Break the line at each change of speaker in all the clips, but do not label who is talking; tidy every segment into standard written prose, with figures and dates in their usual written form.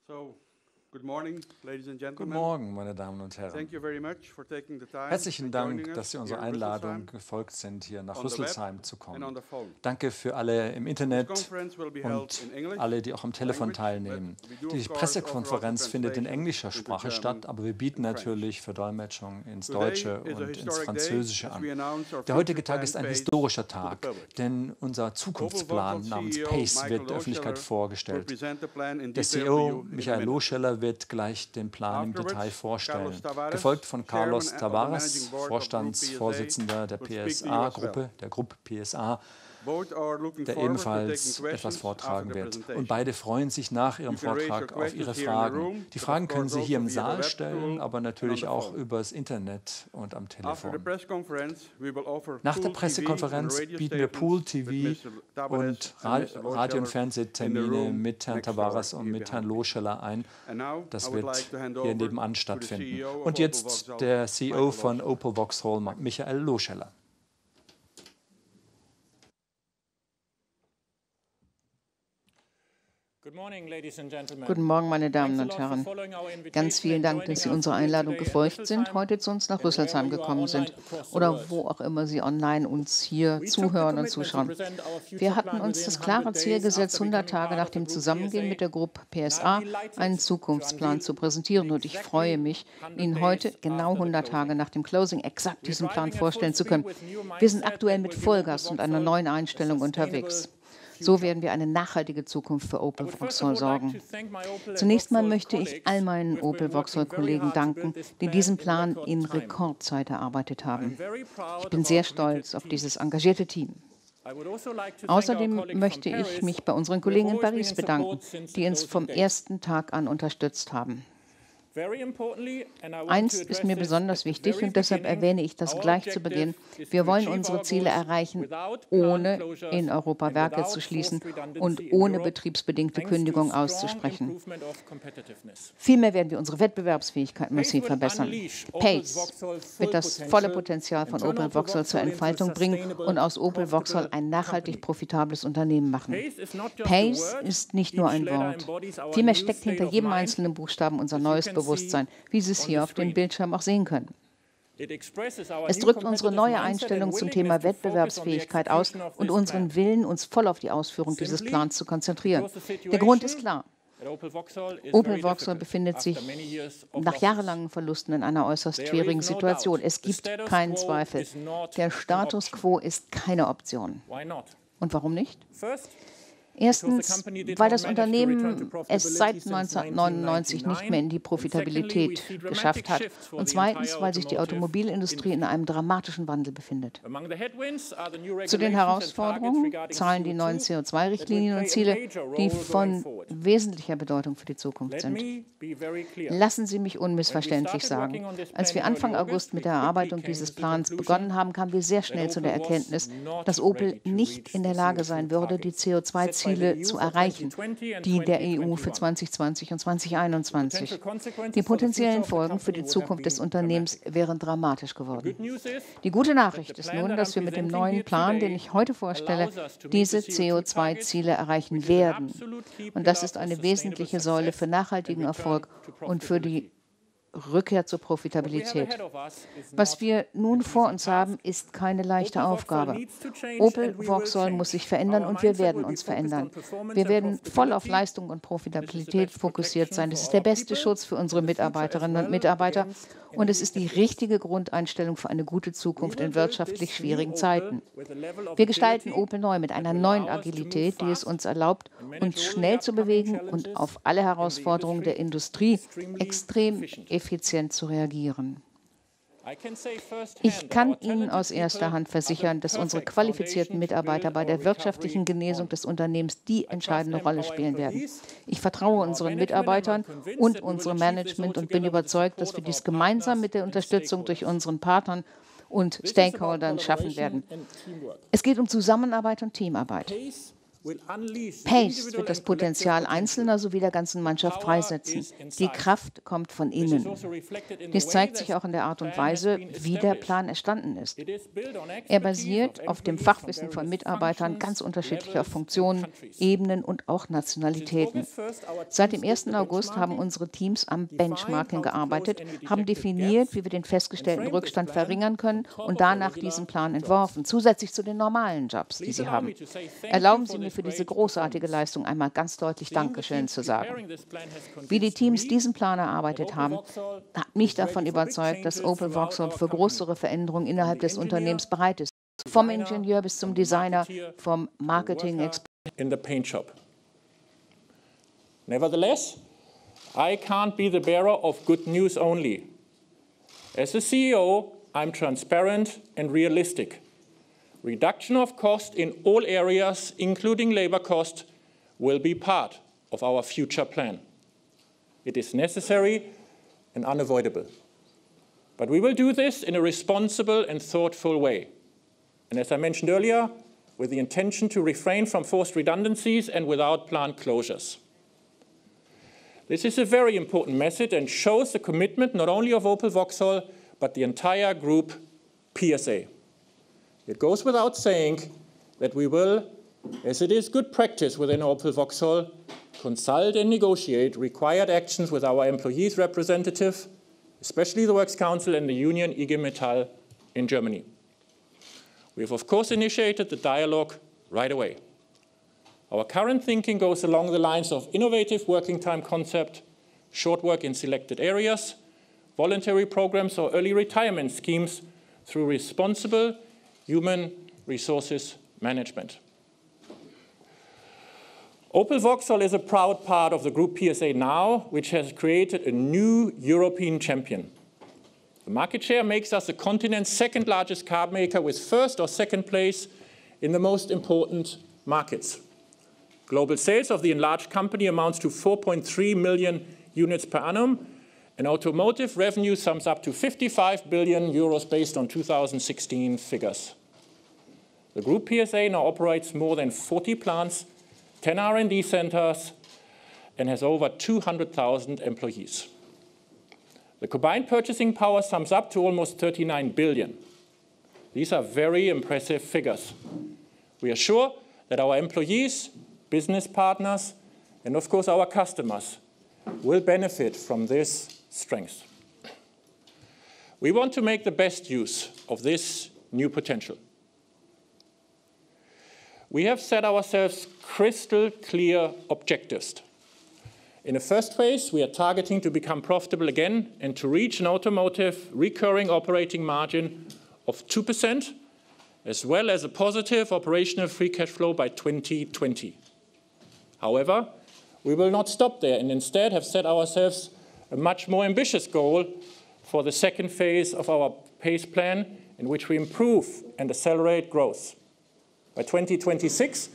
So, good morning, ladies and
Guten
gentlemen.
Morgen, meine Damen und Herren.
Thank you very much for taking the time
Herzlichen
and
Dank,
joining
dass
us
Sie unserer
here in
Einladung
Rüsselsheim
gefolgt sind, hier nach
on the web
Rüsselsheim zu
and
kommen.
on the phone.
Danke für alle im
This
Internet
conference will be held
und
in English
alle, die auch am Telefon
language,
teilnehmen.
but we do
Die
of course
Pressekonferenz
offer
findet in
translation
englischer
into
Sprache
German
statt, aber wir bieten
and French.
natürlich Verdolmetschung ins
Today
Deutsche
is a
und ins
historic day
Französische
as
an.
we announce our
Der heutige
future
Tag ist
plan
ein
PSA'S
historischer
to the
Tag,
public.
denn unser
Opel
Zukunftsplan
Vauxhall
namens
CEO
PACE
Michael
wird der Öffentlichkeit
Lohscheller will
vorgestellt.
present the plan in
Der
detail to
CEO
you in a
Michael
minute.
Lohscheller wird gleich den Plan im
Afterwards,
Detail vorstellen,
Carlos Tavares,
gefolgt von Carlos
Chairman of the
Tavares,
Managing Board of Groupe
Vorstandsvorsitzender der
will speak to you as well.
PSA-Gruppe, der Groupe PSA,
Both are looking
der
forward to taking
ebenfalls
questions
etwas
after
vortragen
the
wird.
presentation.
Und beide freuen sich nach ihrem
You can raise your
Vortrag auf ihre
questions here in the
Fragen.
room,
Die
but
Fragen
of
können
course
Sie hier im
also via the
Saal
web
stellen,
tool
aber
and
natürlich
on the
auch
phone.
übers Internet und am
After the
Telefon.
press conference, we will offer
Nach der
pool TV
Pressekonferenz
and radio
bieten wir
statements
Pool
with
TV
Mr. Tavares
und
and Mr.
Radio- und
Lohscheller in the
Fernsehtermine
room
mit Herrn
next door
Tavares und
here
mit Herrn
behind me.
Lohscheller ein.
And now I
Das
would
wird
like to hand
hier
over
nebenan
to the
stattfinden.
CEO of
Und
Opel
jetzt
Vauxhall,
der CEO
Michael
von
Lohscheller.
Opel Vauxhall, Michael Lohscheller.
Guten Morgen, meine Damen und Herren. Ganz vielen Dank, dass Sie unserer Einladung gefolgt sind, heute zu uns nach Rüsselsheim gekommen sind oder wo auch immer Sie online uns hier zuhören und zuschauen. Wir hatten uns das klare Ziel gesetzt, 100 Tage nach dem Zusammengehen mit der Groupe PSA einen Zukunftsplan zu präsentieren. Und ich freue mich, Ihnen heute, genau 100 Tage nach dem Closing, exakt diesen Plan vorstellen zu können. Wir sind aktuell mit Vollgas und einer neuen Einstellung unterwegs. So werden wir eine nachhaltige Zukunft für Opel Vauxhall sorgen. Zunächst mal möchte ich all meinen Opel Vauxhall-Kollegen danken, die diesen Plan in Rekordzeit erarbeitet haben. Ich bin sehr stolz auf dieses engagierte Team. Außerdem möchte ich mich bei unseren Kollegen in Paris bedanken, die uns vom ersten Tag an unterstützt haben. Eins ist mir besonders wichtig und deshalb erwähne ich das gleich zu Beginn. Wir wollen unsere Ziele erreichen, ohne in Europa Werke zu schließen und ohne betriebsbedingte Kündigung auszusprechen. Vielmehr werden wir unsere Wettbewerbsfähigkeit massiv verbessern. PACE wird das volle Potenzial von Opel Vauxhall zur Entfaltung bringen und aus Opel Vauxhall ein nachhaltig profitables Unternehmen machen. PACE ist nicht nur ein Wort. Vielmehr steckt hinter jedem einzelnen Buchstaben unser neues Bewusstsein, wie Sie es hier auf dem Bildschirm auch sehen können. Es drückt unsere neue Einstellung zum Thema Wettbewerbsfähigkeit aus und unseren Willen, uns voll auf die Ausführung dieses Plans zu konzentrieren. Der Grund ist klar. Opel Vauxhall befindet sich nach jahrelangen Verlusten in einer äußerst schwierigen Situation. Es gibt keinen Zweifel. Der Status quo ist keine Option. Und warum nicht? Erstens, weil das Unternehmen es seit 1999 nicht mehr in die Profitabilität geschafft hat. Und zweitens, weil sich die Automobilindustrie in einem dramatischen Wandel befindet. Zu den Herausforderungen zahlen die neuen CO2-Richtlinien und Ziele, die von wesentlicher Bedeutung für die Zukunft sind. Lassen Sie mich unmissverständlich sagen, als wir Anfang August mit der Erarbeitung dieses Plans begonnen haben, kamen wir sehr schnell zu der Erkenntnis, dass Opel nicht in der Lage sein würde, die CO2-Ziele zu erreichen, die der EU für 2020 und 2021. Die potenziellen Folgen für die Zukunft des Unternehmens wären dramatisch geworden. Die gute Nachricht ist nun, dass wir mit dem neuen Plan, den ich heute vorstelle, diese CO2-Ziele erreichen werden. Und das ist eine wesentliche Säule für nachhaltigen Erfolg und für die Rückkehr zur Profitabilität. Was wir nun vor uns haben, ist keine leichte Aufgabe. Opel Vauxhall muss sich verändern und wir werden uns verändern. Wir werden voll auf Leistung und Profitabilität fokussiert sein. Das ist der beste Schutz für unsere Mitarbeiterinnen und Mitarbeiter und es ist die richtige Grundeinstellung für eine gute Zukunft in wirtschaftlich schwierigen Zeiten. Wir gestalten Opel neu mit einer neuen Agilität, die es uns erlaubt, uns schnell zu bewegen und auf alle Herausforderungen der Industrie extrem effizient zu reagieren. Ich kann Ihnen aus erster Hand versichern, dass unsere qualifizierten Mitarbeiter bei der wirtschaftlichen Genesung des Unternehmens die entscheidende Rolle spielen werden. Ich vertraue unseren Mitarbeitern und unserem Management und bin überzeugt, dass wir dies gemeinsam mit der Unterstützung durch unseren Partnern und Stakeholdern schaffen werden. Es geht um Zusammenarbeit und Teamarbeit. PACE wird das Potenzial Einzelner sowie der ganzen Mannschaft freisetzen. Die Kraft kommt von innen. Dies zeigt sich auch in der Art und Weise, wie der Plan entstanden ist. Er basiert auf dem Fachwissen von Mitarbeitern ganz unterschiedlicher Funktionen, Ebenen und auch Nationalitäten. Seit dem 1. August haben unsere Teams am Benchmarking gearbeitet, haben definiert, wie wir den festgestellten Rückstand verringern können und danach diesen Plan entworfen, zusätzlich zu den normalen Jobs, die sie haben. Erlauben Sie mir für diese großartige Leistung einmal ganz deutlich Dankeschön zu sagen. Wie die Teams diesen Plan erarbeitet haben, hat mich davon überzeugt, dass Opel Vauxhall für größere Veränderungen innerhalb des Unternehmens bereit ist. Vom Ingenieur bis zum Designer, vom Marketing-Experten.
In the paint shop. Nevertheless, I can't be the bearer of good news only. As a CEO, I'm transparent and realistic. Reduction of cost in all areas, including labor cost, will be part of our future plan. It is necessary and unavoidable. But we will do this in a responsible and thoughtful way. And as I mentioned earlier, with the intention to refrain from forced redundancies and without plant closures. This is a very important message and shows the commitment not only of Opel Vauxhall, but the entire Group PSA. It goes without saying that we will, as it is good practice within Opel Vauxhall, consult and negotiate required actions with our employees' representative, especially the Works Council and the union IG Metall in Germany. We have, of course, initiated the dialogue right away. Our current thinking goes along the lines of innovative working time concept, short work in selected areas, voluntary programs or early retirement schemes through responsible human resources management. Opel Vauxhall is a proud part of the Group PSA now, which has created a new European champion. The market share makes us the continent's second largest car maker with first or second place in the most important markets. Global sales of the enlarged company amounts to 4.3 million units per annum, and automotive revenue sums up to 55 billion euros based on 2016 figures. The Group PSA now operates more than 40 plants, 10 R&D centers, and has over 200,000 employees. The combined purchasing power sums up to almost 39 billion. These are very impressive figures. We are sure that our employees, business partners, and of course our customers will benefit from this strength. We want to make the best use of this new potential. We have set ourselves crystal clear objectives. In the first phase, we are targeting to become profitable again and to reach an automotive recurring operating margin of 2%, as well as a positive operational free cash flow by 2020. However, we will not stop there and instead have set ourselves a much more ambitious goal for the second phase of our PACE plan, in which we improve and accelerate growth. By 2026,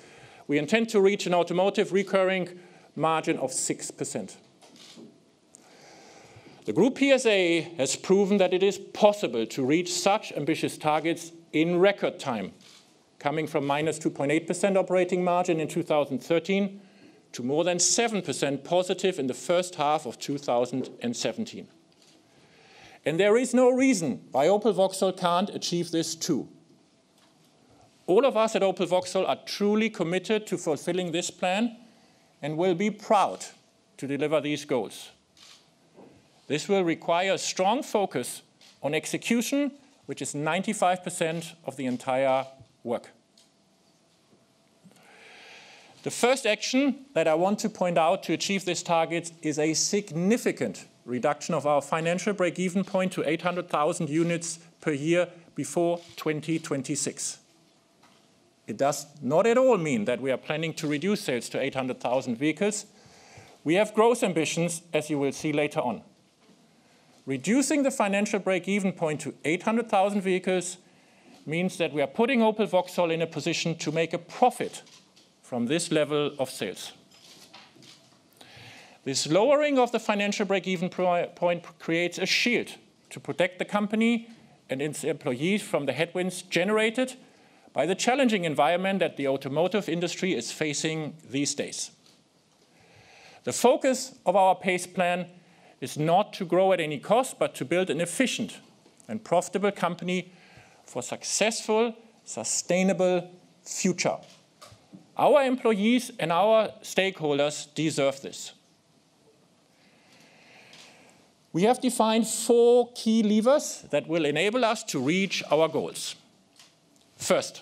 we intend to reach an automotive recurring margin of 6%. The Group PSA has proven that it is possible to reach such ambitious targets in record time, coming from minus 2.8% operating margin in 2013 to more than 7% positive in the first half of 2017. And there is no reason why Opel Vauxhall can't achieve this too. All of us at Opel Vauxhall are truly committed to fulfilling this plan and will be proud to deliver these goals. This will require a strong focus on execution, which is 95% of the entire work. The first action that I want to point out to achieve this target is a significant reduction of our financial break-even point to 800,000 units per year before 2026. It does not at all mean that we are planning to reduce sales to 800,000 vehicles. We have growth ambitions, as you will see later on. Reducing the financial break-even point to 800,000 vehicles means that we are putting Opel Vauxhall in a position to make a profit from this level of sales. This lowering of the financial break-even point creates a shield to protect the company and its employees from the headwinds generated by the challenging environment that the automotive industry is facing these days. The focus of our PACE plan is not to grow at any cost, but to build an efficient and profitable company for successful, sustainable future. Our employees and our stakeholders deserve this. We have defined 4 key levers that will enable us to reach our goals. First,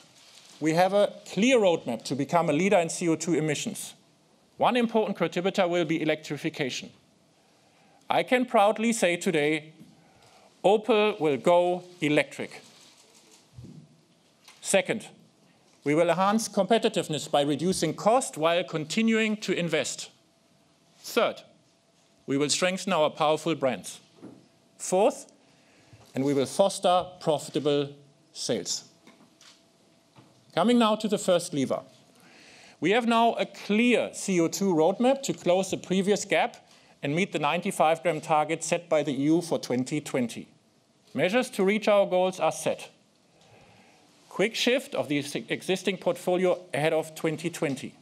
we have a clear roadmap to become a leader in CO2 emissions. One important contributor will be electrification. I can proudly say today, Opel will go electric. Second, we will enhance competitiveness by reducing cost while continuing to invest. Third, we will strengthen our powerful brands. Fourth, and we will foster profitable sales. Coming now to the first lever. We have now a clear CO2 roadmap to close the previous gap and meet the 95-gram target set by the EU for 2020. Measures to reach our goals are set. Quick shift of the existing portfolio ahead of 2020.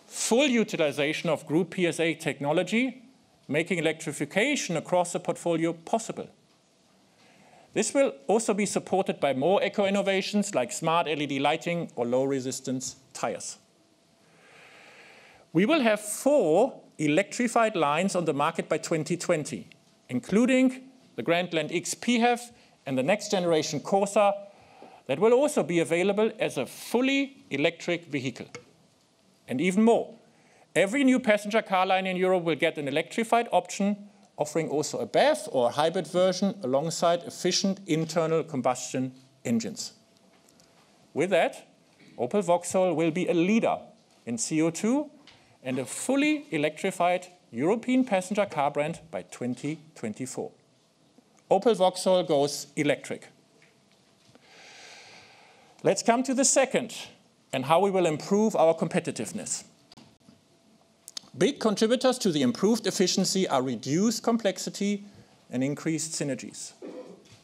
Full utilization of Groupe PSA technology, making electrification across the portfolio possible. This will also be supported by more eco-innovations like smart LED lighting or low-resistance tires. We will have 4 electrified lines on the market by 2020, including the Grandland X PHEV and the next generation Corsa that will also be available as a fully electric vehicle. And even more, every new passenger car line in Europe will get an electrified option, offering also a BEV or a hybrid version alongside efficient internal combustion engines. With that, Opel Vauxhall will be a leader in CO2 and a fully electrified European passenger car brand by 2024. Opel Vauxhall goes electric. Let's come to the second, and how we will improve our competitiveness. Big contributors to the improved efficiency are reduced complexity and increased synergies.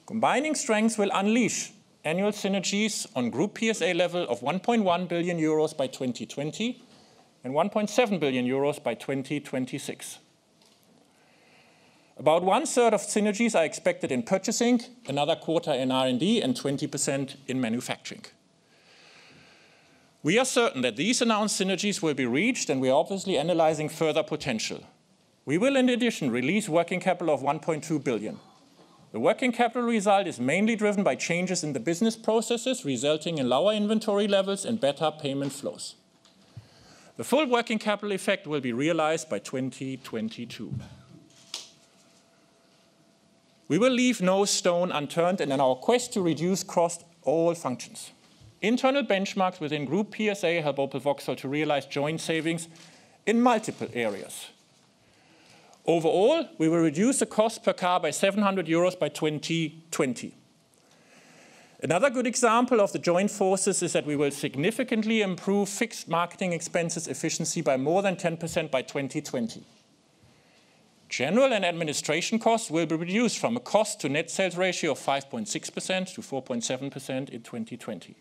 Combining strengths will unleash annual synergies on Groupe PSA level of 1.1 billion euros by 2020 and 1.7 billion euros by 2026. About 1/3 of synergies are expected in purchasing, another quarter in R&D, and 20% in manufacturing. We are certain that these announced synergies will be reached, and we are obviously analyzing further potential. We will, in addition, release working capital of 1.2 billion. The working capital result is mainly driven by changes in the business processes, resulting in lower inventory levels and better payment flows. The full working capital effect will be realized by 2022. We will leave no stone unturned in our quest to reduce across all functions. Internal benchmarks within Groupe PSA help Opel Vauxhall to realize joint savings in multiple areas. Overall, we will reduce the cost per car by 700 euros by 2020. Another good example of the joint forces is that we will significantly improve fixed marketing expenses efficiency by more than 10% by 2020. General and administration costs will be reduced from a cost to net sales ratio of 5.6% to 4.7% in 2020.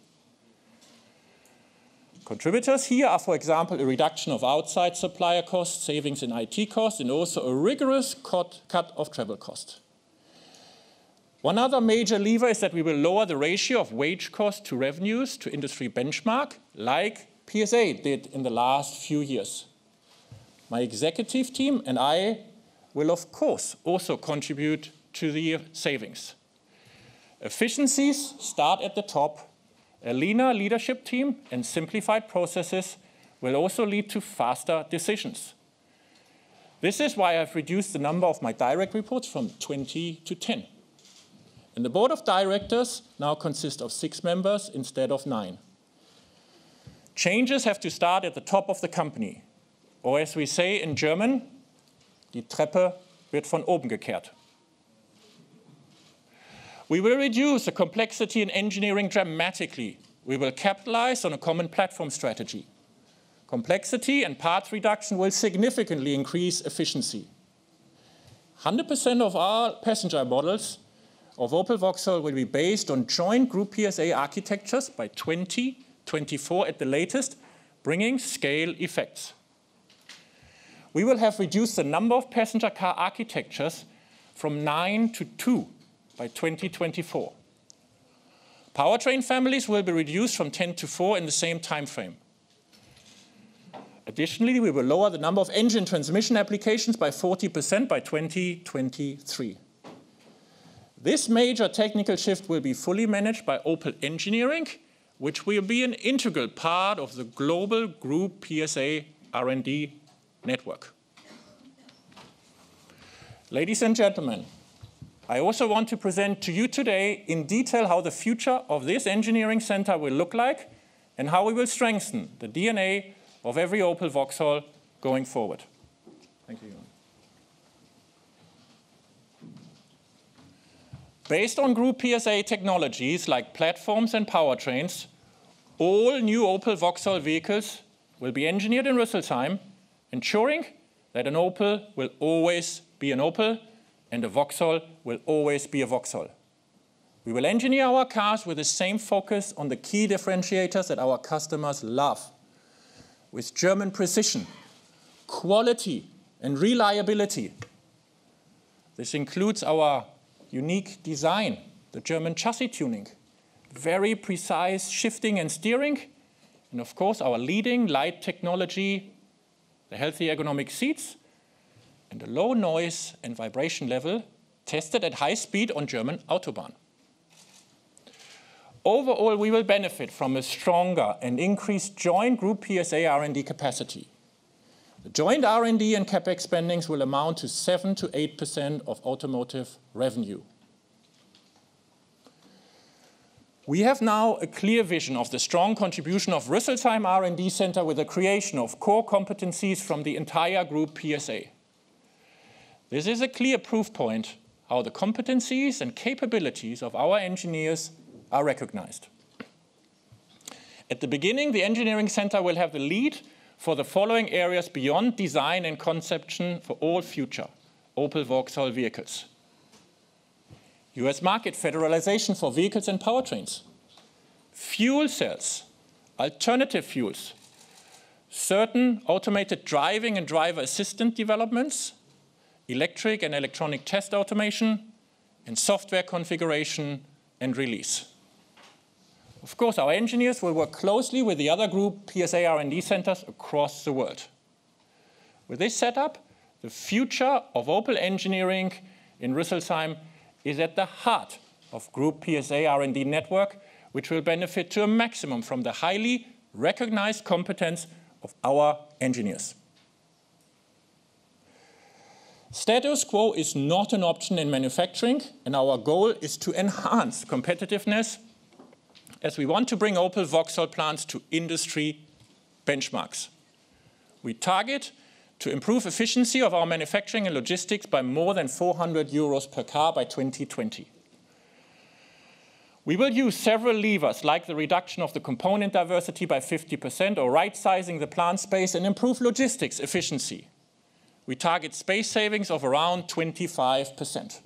Contributors here are, for example, a reduction of outside supplier costs, savings in IT costs, and also a rigorous cut of travel costs. One other major lever is that we will lower the ratio of wage costs to revenues to industry benchmark, like PSA did in the last few years. My executive team and I will, of course, also contribute to the savings. Efficiencies start at the top. A leaner leadership team and simplified processes will also lead to faster decisions. This is why I've reduced the number of my direct reports from 20 to 10. And the board of directors now consists of 6 members instead of 9. Changes have to start at the top of the company. Or as we say in German, die Treppe wird von oben gekehrt. We will reduce the complexity in engineering dramatically. We will capitalize on a common platform strategy. Complexity and parts reduction will significantly increase efficiency. 100% of our passenger models of Opel Vauxhall will be based on joint Group PSA architectures by 2024 at the latest, bringing scale effects. We will have reduced the number of passenger car architectures from 9 to 2 by 2024. Powertrain families will be reduced from 10 to 4 in the same time frame. Additionally, we will lower the number of engine transmission applications by 40% by 2023. This major technical shift will be fully managed by Opel Engineering, which will be an integral part of the global Group PSA R&D network. Ladies and gentlemen, I also want to present to you today in detail how the future of this engineering center will look like and how we will strengthen the DNA of every Opel Vauxhall going forward. Thank you. Based on Group PSA technologies like platforms and powertrains, all new Opel Vauxhall vehicles will be engineered in Rüsselsheim, ensuring that an Opel will always be an Opel and a Vauxhall will always be a Vauxhall. We will engineer our cars with the same focus on the key differentiators that our customers love, with German precision, quality, and reliability. This includes our unique design, the German chassis tuning, very precise shifting and steering, and of course our leading light technology, the healthy ergonomic seats, and a low noise and vibration level tested at high speed on German Autobahn. Overall, we will benefit from a stronger and increased joint Group PSA R&D capacity. The joint R&D and CapEx spendings will amount to 7 to 8% of automotive revenue. We have now a clear vision of the strong contribution of Rüsselsheim R&D Center with the creation of core competencies from the entire Group PSA. This is a clear proof point how the competencies and capabilities of our engineers are recognized. At the beginning, the engineering center will have the lead for the following areas beyond design and conception for all future Opel Vauxhall vehicles. US market federalization for vehicles and powertrains, fuel cells, alternative fuels, certain automated driving and driver assistant developments, electric and electronic test automation, and software configuration and release. Of course, our engineers will work closely with the other Group PSA R&D centers across the world. With this setup, the future of Opel engineering in Rüsselsheim is at the heart of Group PSA R&D network, which will benefit to a maximum from the highly recognized competence of our engineers. Status quo is not an option in manufacturing, and our goal is to enhance competitiveness as we want to bring Opel Vauxhall plants to industry benchmarks. We target to improve efficiency of our manufacturing and logistics by more than 400 euros per car by 2020. We will use several levers, like the reduction of the component diversity by 50% or right-sizing the plant space and improve logistics efficiency. We target space savings of around 25%.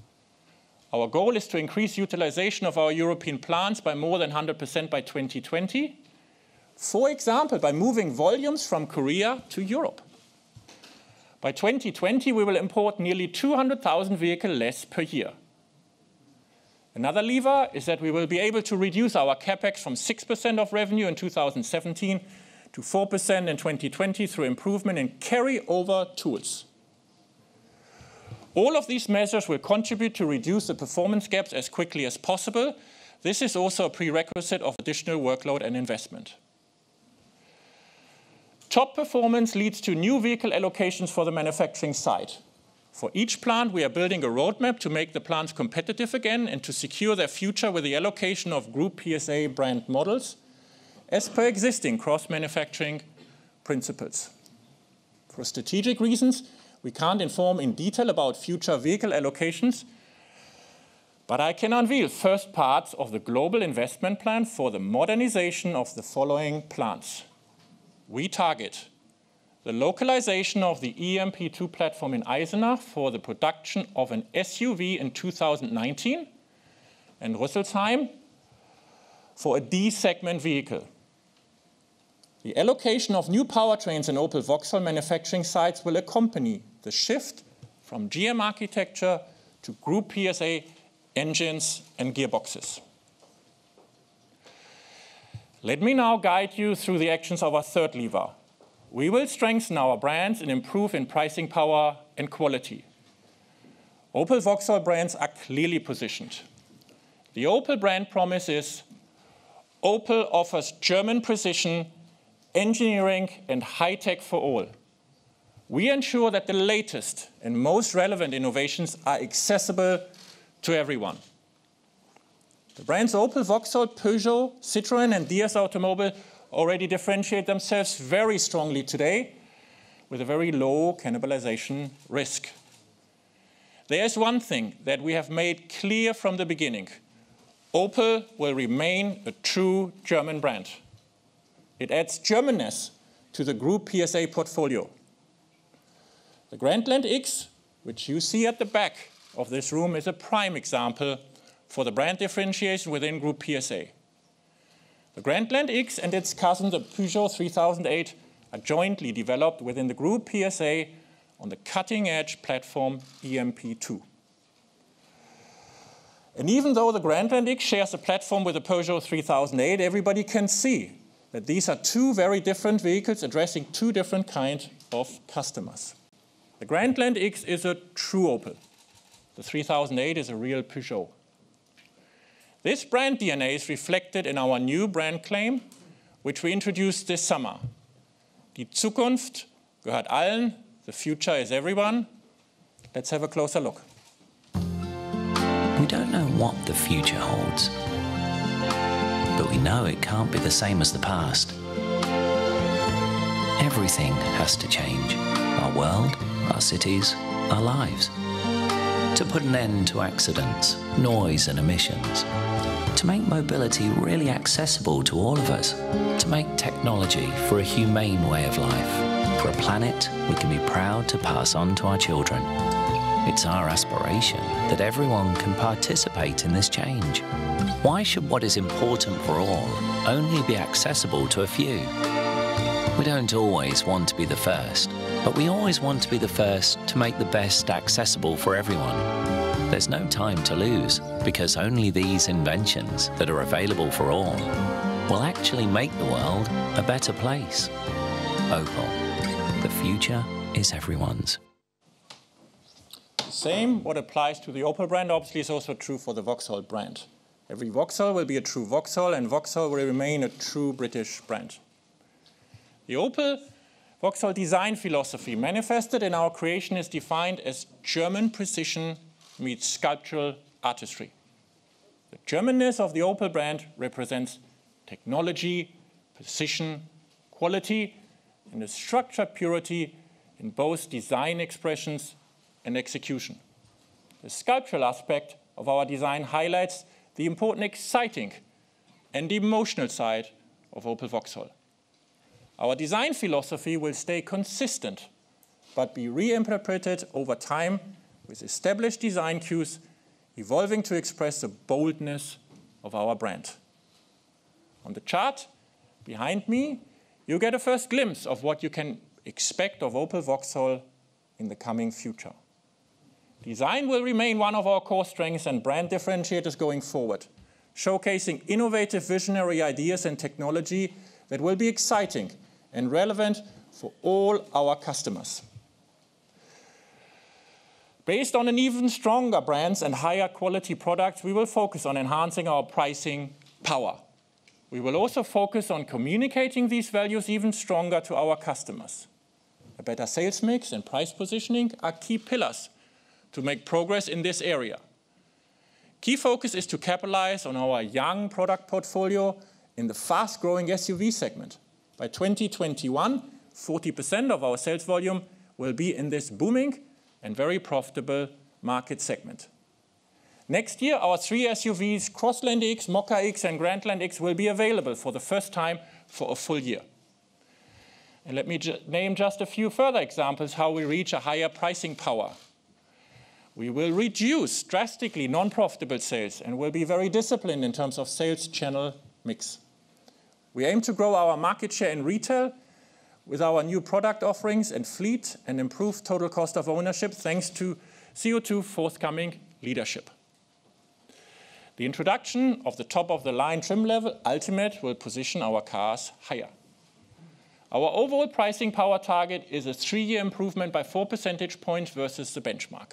Our goal is to increase utilization of our European plants by more than 100% by 2020, for example, by moving volumes from Korea to Europe. By 2020, we will import nearly 200,000 vehicles less per year. Another lever is that we will be able to reduce our CapEx from 6% of revenue in 2017 to 4% in 2020 through improvement in carry-over tools. All of these measures will contribute to reduce the performance gaps as quickly as possible. This is also a prerequisite of additional workload and investment. Top performance leads to new vehicle allocations for the manufacturing site. For each plant, we are building a roadmap to make the plants competitive again and to secure their future with the allocation of Groupe PSA brand models as per existing cross-manufacturing principles. For strategic reasons, we can't inform in detail about future vehicle allocations, but I can unveil first parts of the global investment plan for the modernization of the following plants. We target the localization of the EMP2 platform in Eisenach for the production of an SUV in 2019, and Rüsselsheim for a D-segment vehicle. The allocation of new powertrains in Opel Vauxhall manufacturing sites will accompany the shift from GM architecture to Groupe PSA engines and gearboxes. Let me now guide you through the actions of our third lever. We will strengthen our brands and improve in pricing power and quality. Opel Vauxhall brands are clearly positioned. The Opel brand promise is Opel offers German precision, engineering, and high-tech for all. We ensure that the latest and most relevant innovations are accessible to everyone. The brands Opel, Vauxhall, Peugeot, Citroën, and DS Automobile already differentiate themselves very strongly today with a very low cannibalization risk. There is one thing that we have made clear from the beginning. Opel will remain a true German brand. It adds Germanness to the Groupe PSA portfolio. The Grandland X, which you see at the back of this room, is a prime example for the brand differentiation within Groupe PSA. The Grandland X and its cousin, the Peugeot 3008, are jointly developed within the Groupe PSA on the cutting-edge platform EMP2. And even though the Grandland X shares a platform with the Peugeot 3008, everybody can see that these are two very different vehicles addressing two different kinds of customers. The Grandland X is a true Opel. The 3008 is a real Peugeot. This brand DNA is reflected in our new brand claim, which we introduced this summer. Die Zukunft gehört allen, the future is everyone. Let's have a closer look.
We don't know what the future holds, but we know it can't be the same as the past. Everything has to change. Our world, our cities, our lives. To put an end to accidents, noise and emissions. To make mobility really accessible to all of us. To make technology for a humane way of life. For a planet we can be proud to pass on to our children. It's our aspiration that everyone can participate in this change. Why should what is important for all only be accessible to a few? We don't always want to be the first, but we always want to be the first to make the best accessible for everyone. There's no time to lose, because only these inventions that are available for all will actually make the world a better place. Opel, the future is everyone's.
Same what applies to the Opel brand obviously is also true for the Vauxhall brand. Every Vauxhall will be a true Vauxhall, and Vauxhall will remain a true British brand. The Opel Vauxhall design philosophy manifested in our creation is defined as German precision meets sculptural artistry. The Germanness of the Opel brand represents technology, precision, quality, and a structured purity in both design expressions and execution. The sculptural aspect of our design highlights the important exciting and emotional side of Opel Vauxhall. Our design philosophy will stay consistent, but be reinterpreted over time with established design cues, evolving to express the boldness of our brand. On the chart behind me, you get a first glimpse of what you can expect of Opel Vauxhall in the coming future. Design will remain one of our core strengths and brand differentiators going forward, showcasing innovative visionary ideas and technology that will be exciting and relevant for all our customers. Based on an even stronger brands and higher quality products, we will focus on enhancing our pricing power. We will also focus on communicating these values even stronger to our customers. A better sales mix and price positioning are key pillars to make progress in this area. Key focus is to capitalize on our young product portfolio in the fast-growing SUV segment. By 2021, 40% of our sales volume will be in this booming and very profitable market segment. Next year, our 3 SUVs, Crossland X, Mokka X, and Grandland X, will be available for the first time for a full year. And let me name just a few further examples how we reach a higher pricing power. We will reduce drastically non-profitable sales and will be very disciplined in terms of sales channel mix. We aim to grow our market share in retail with our new product offerings and fleet and improve total cost of ownership thanks to CO2 forthcoming leadership. The introduction of the top-of-the-line trim level Ultimate will position our cars higher. Our overall pricing power target is a 3-year improvement by 4 percentage points versus the benchmark.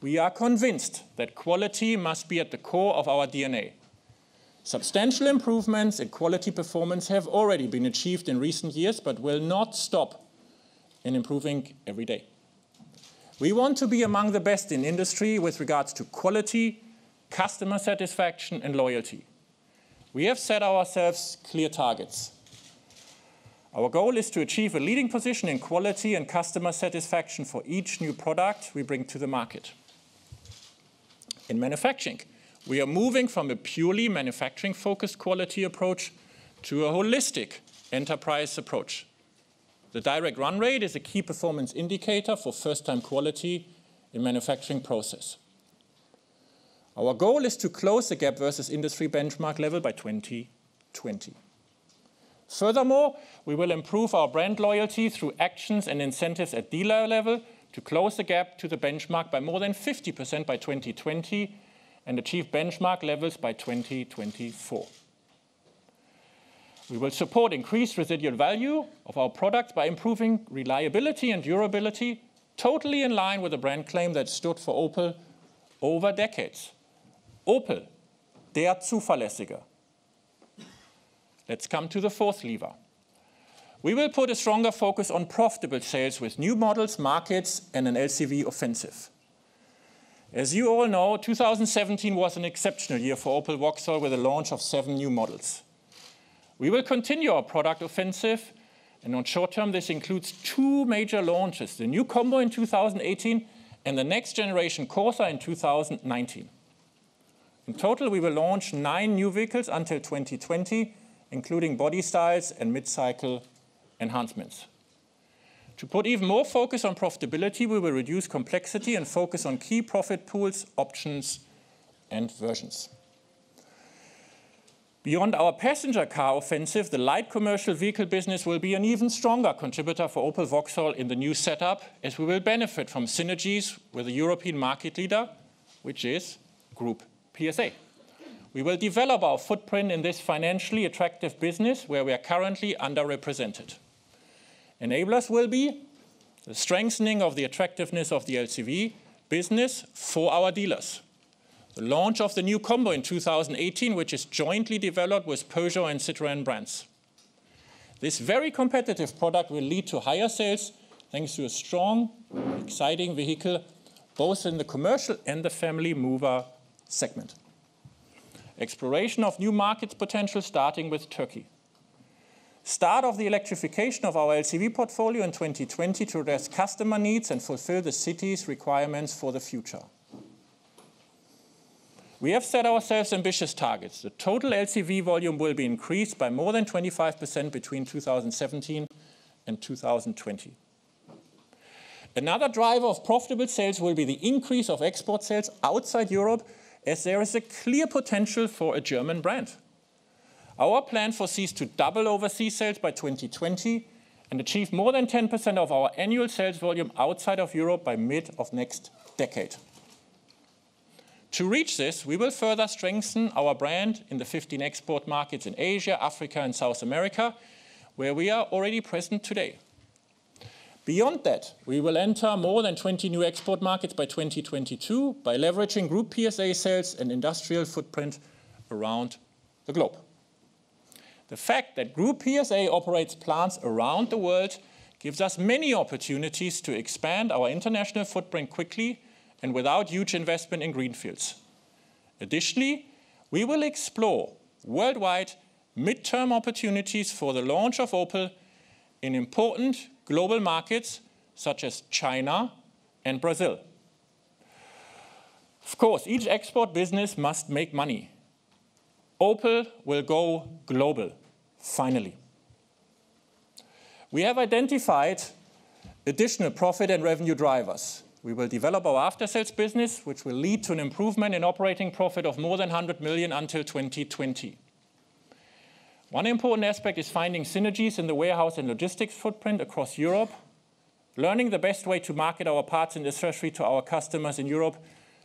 We are convinced that quality must be at the core of our DNA. Substantial improvements in quality performance have already been achieved in recent years, but will not stop in improving every day. We want to be among the best in industry with regards to quality, customer satisfaction, and loyalty. We have set ourselves clear targets. Our goal is to achieve a leading position in quality and customer satisfaction for each new product we bring to the market. In manufacturing, we are moving from a purely manufacturing-focused quality approach to a holistic enterprise approach. The direct run rate is a key performance indicator for first-time quality in manufacturing process. Our goal is to close the gap versus industry benchmark level by 2020. Furthermore, we will improve our brand loyalty through actions and incentives at dealer level to close the gap to the benchmark by more than 50% by 2020 and achieve benchmark levels by 2024. We will support increased residual value of our products by improving reliability and durability, totally in line with the brand claim that stood for Opel over decades. Opel, der Zuverlässige. Let's come to the fourth lever. We will put a stronger focus on profitable sales with new models, markets, and an LCV offensive. As you all know, 2017 was an exceptional year for Opel Vauxhall with the launch of 7 new models. We will continue our product offensive, and on short term, this includes 2 major launches, the new Combo in 2018 and the next generation Corsa in 2019. In total, we will launch 9 new vehicles until 2020, including body styles and mid-cycle enhancements. To put even more focus on profitability, we will reduce complexity and focus on key profit pools, options, and versions. Beyond our passenger car offensive, the light commercial vehicle business will be an even stronger contributor for Opel Vauxhall in the new setup, as we will benefit from synergies with the European market leader, which is Groupe PSA. We will develop our footprint in this financially attractive business where we are currently underrepresented. Enablers will be the strengthening of the attractiveness of the LCV business for our dealers. The launch of the new Combo in 2018, which is jointly developed with Peugeot and Citroën brands. This very competitive product will lead to higher sales thanks to a strong, exciting vehicle, both in the commercial and the family mover segment. Exploration of new market potential starting with Turkey. Start of the electrification of our LCV portfolio in 2020 to address customer needs and fulfill the city's requirements for the future. We have set ourselves ambitious targets. The total LCV volume will be increased by more than 25% between 2017 and 2020. Another driver of profitable sales will be the increase of export sales outside Europe, as there is a clear potential for a German brand. Our plan foresees to double overseas sales by 2020 and achieve more than 10% of our annual sales volume outside of Europe by mid of next decade. To reach this, we will further strengthen our brand in the 15 export markets in Asia, Africa, and South America, where we are already present today. Beyond that, we will enter more than 20 new export markets by 2022 by leveraging Group PSA sales and industrial footprint around the globe. The fact that Group PSA operates plants around the world gives us many opportunities to expand our international footprint quickly and without huge investment in greenfields. Additionally, we will explore worldwide midterm opportunities for the launch of Opel in important global markets such as China and Brazil. Of course, each export business must make money. Opel will go global, finally. We have identified additional profit and revenue drivers. We will develop our after-sales business, which will lead to an improvement in operating profit of more than 100 million until 2020. One important aspect is finding synergies in the warehouse and logistics footprint across Europe. Learning the best way to market our parts and accessories to our customers in Europe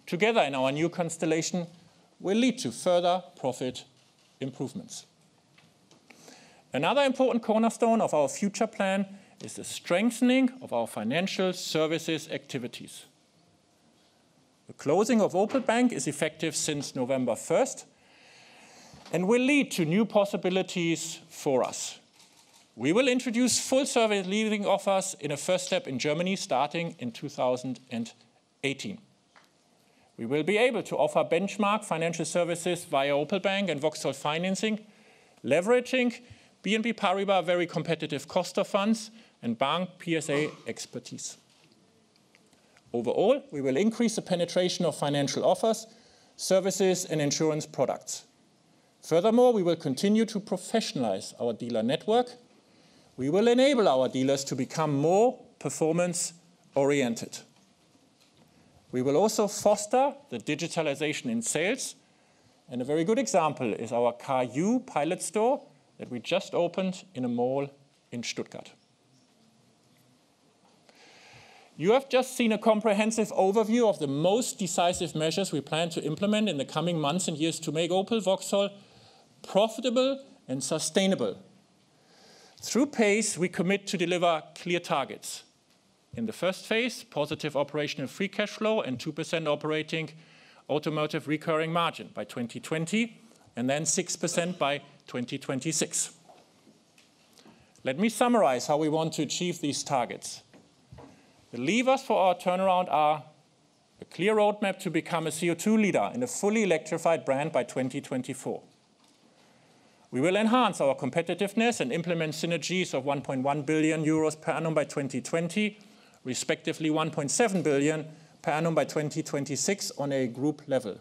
together in our new constellation will lead to further profit improvements. Another important cornerstone of our future plan is the strengthening of our financial services activities. The closing of Opel Bank is effective since November 1st and will lead to new possibilities for us. We will introduce full-service leasing offers in a first step in Germany starting in 2018. We will be able to offer benchmark financial services via Opel Bank and Vauxhall Financing, leveraging BNP Paribas' very competitive cost of funds and Bank PSA expertise. Overall, we will increase the penetration of financial offers, services, and insurance products. Furthermore, we will continue to professionalize our dealer network. We will enable our dealers to become more performance-oriented. We will also foster the digitalization in sales, and a very good example is our Car U pilot store that we just opened in a mall in Stuttgart. You have just seen a comprehensive overview of the most decisive measures we plan to implement in the coming months and years to make Opel Vauxhall profitable and sustainable. Through PACE, we commit to deliver clear targets. In the first phase, positive operational free cash flow and 2% operating automotive recurring margin by 2020, and then 6% by 2026. Let me summarize how we want to achieve these targets. The levers for our turnaround are a clear roadmap to become a CO2 leader in a fully electrified brand by 2024. We will enhance our competitiveness and implement synergies of 1.1 billion euros per annum by 2020, respectively 1.7 billion per annum by 2026 on a group level.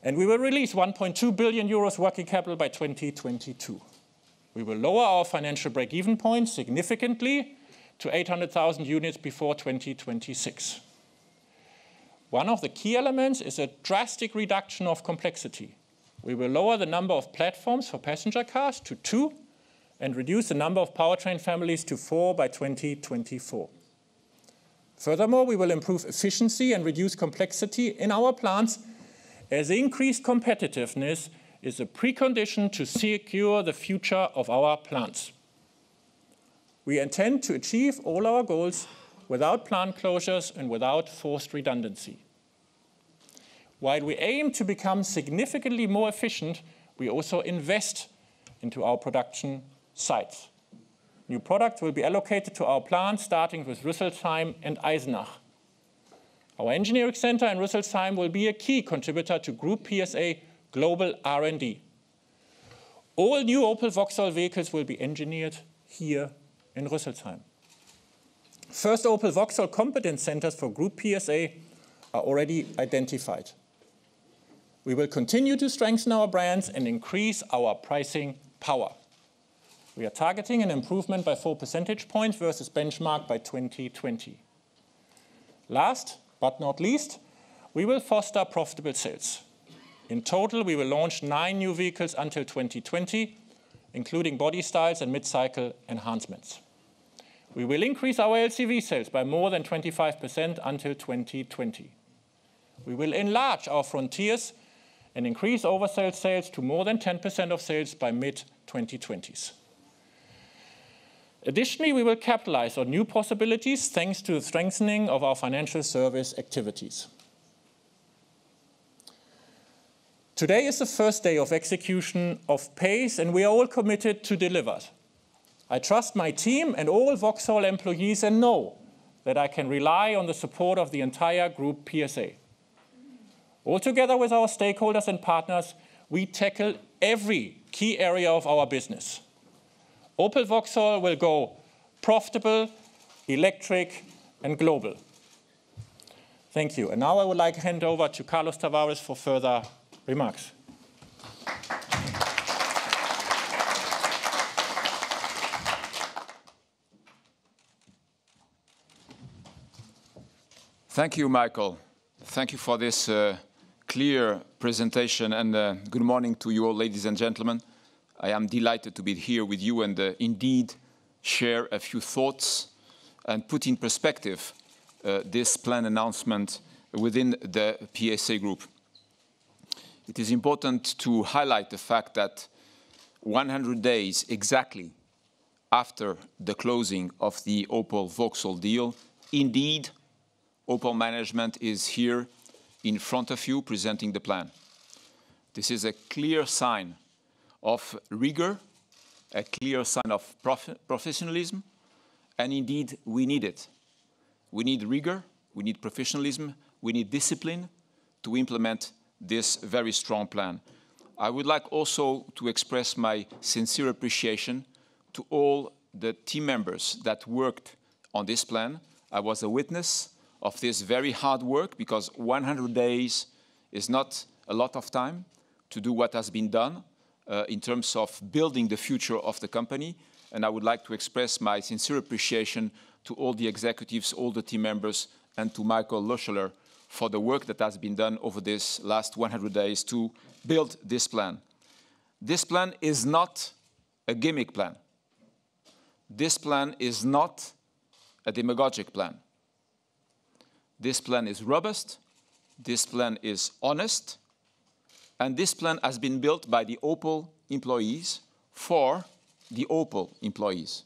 And we will release 1.2 billion euros working capital by 2022. We will lower our financial break-even point significantly to 800,000 units before 2026. One of the key elements is a drastic reduction of complexity. We will lower the number of platforms for passenger cars to 2 and reduce the number of powertrain families to 4 by 2024. Furthermore, we will improve efficiency and reduce complexity in our plants, as increased competitiveness is a precondition to secure the future of our plants. We intend to achieve all our goals without plant closures and without forced redundancy. While we aim to become significantly more efficient, we also invest into our production sites. New products will be allocated to our plants, starting with Rüsselsheim and Eisenach. Our engineering center in Rüsselsheim will be a key contributor to Group PSA global R&D. All new Opel Vauxhall vehicles will be engineered here in Rüsselsheim. First Opel Vauxhall competence centers for Group PSA are already identified. We will continue to strengthen our brands and increase our pricing power. We are targeting an improvement by 4 percentage points versus benchmark by 2020. Last but not least, we will foster profitable sales. In total, we will launch 9 new vehicles until 2020, including body styles and mid-cycle enhancements. We will increase our LCV sales by more than 25% until 2020. We will enlarge our frontiers and increase oversale sales to more than 10% of sales by mid-2020s. Additionally, we will capitalize on new possibilities thanks to the strengthening of our financial service activities. Today is the first day of execution of PACE, and we are all committed to deliver. I trust my team and all Vauxhall employees and know that I can rely on the support of the entire Group PSA. All together with our stakeholders and partners, we tackle every key area of our business. Opel Vauxhall will go profitable, electric, and global. Thank you. And now I would like to hand over to Carlos Tavares for further remarks.
Thank you, Michael. Thank you for this clear presentation, and good morning to you all, ladies and gentlemen. I am delighted to be here with you and indeed share a few thoughts and put in perspective this plan announcement within the PSA Group. It is important to highlight the fact that 100 days exactly after the closing of the Opel Vauxhall deal, indeed, Opel management is here in front of you presenting the plan. This is a clear sign of rigor, a clear sign of professionalism, and indeed we need it. We need rigor, we need professionalism, we need discipline to implement this very strong plan. I would like also to express my sincere appreciation to all the team members that worked on this plan. I was a witness of this very hard work because 100 days is not a lot of time to do what has been done in terms of building the future of the company. And I would like to express my sincere appreciation to all the executives, all the team members, and to Michael Lohscheller for the work that has been done over this last 100 days to build this plan. This plan is not a gimmick plan. This plan is not a demagogic plan. This plan is robust, this plan is honest, and this plan has been built by the Opel employees for the Opel employees.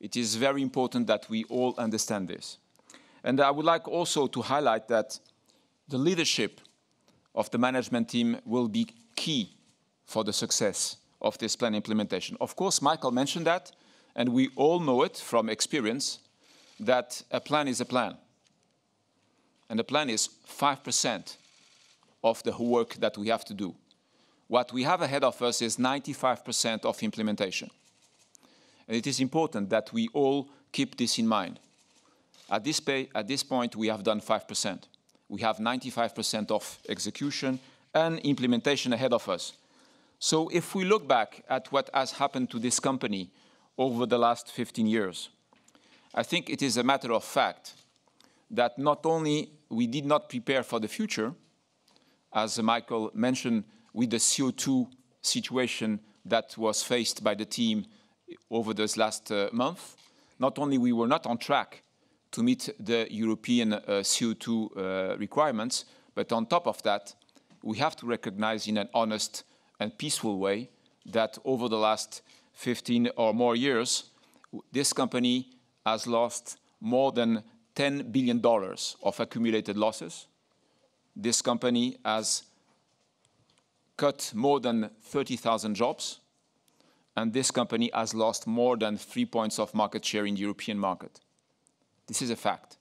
It is very important that we all understand this. And I would like also to highlight that the leadership of the management team will be key for the success of this plan implementation. Of course, Michael mentioned that, and we all know it from experience, that a plan is a plan. And the plan is 5% of the work that we have to do. What we have ahead of us is 95% of implementation. And it is important that we all keep this in mind. At this point, we have done 5%. We have 95% of execution and implementation ahead of us. So if we look back at what has happened to this company over the last 15 years, I think it is a matter of fact that not only we did not prepare for the future, as Michael mentioned, with the CO2 situation that was faced by the team over this last month, not only we were not on track to meet the European CO2 requirements, but on top of that, we have to recognize in an honest and peaceful way that over the last 15 or more years, this company has lost more than $10 billion of accumulated losses. This company has cut more than 30,000 jobs, and this company has lost more than 3 points of market share in the European market. This is a fact.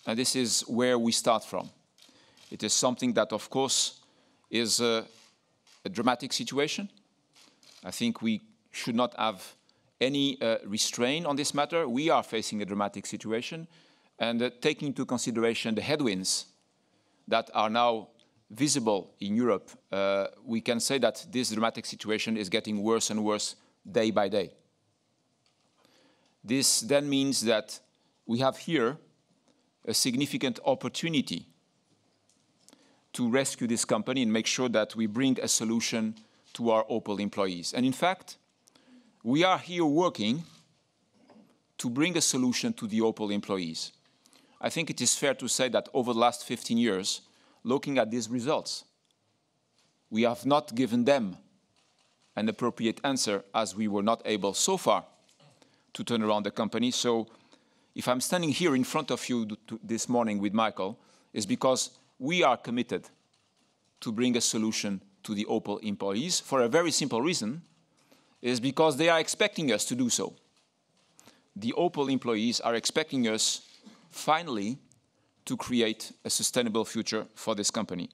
And this is where we start from. It is something that, of course, is a dramatic situation. I think we should not have any restraint on this matter. We are facing a dramatic situation. And taking into consideration the headwinds that are now visible in Europe, we can say that this dramatic situation is getting worse and worse day by day. This then means that we have here a significant opportunity to rescue this company and make sure that we bring a solution to our Opel employees. And in fact, we are here working to bring a solution to the Opel employees. I think it is fair to say that over the last 15 years, looking at these results, we have not given them an appropriate answer as we were not able so far to turn around the company. So if I'm standing here in front of you this morning with Michael, it's because we are committed to bring a solution to the Opel employees for a very simple reason, is because they are expecting us to do so. The Opel employees are expecting us finally to create a sustainable future for this company.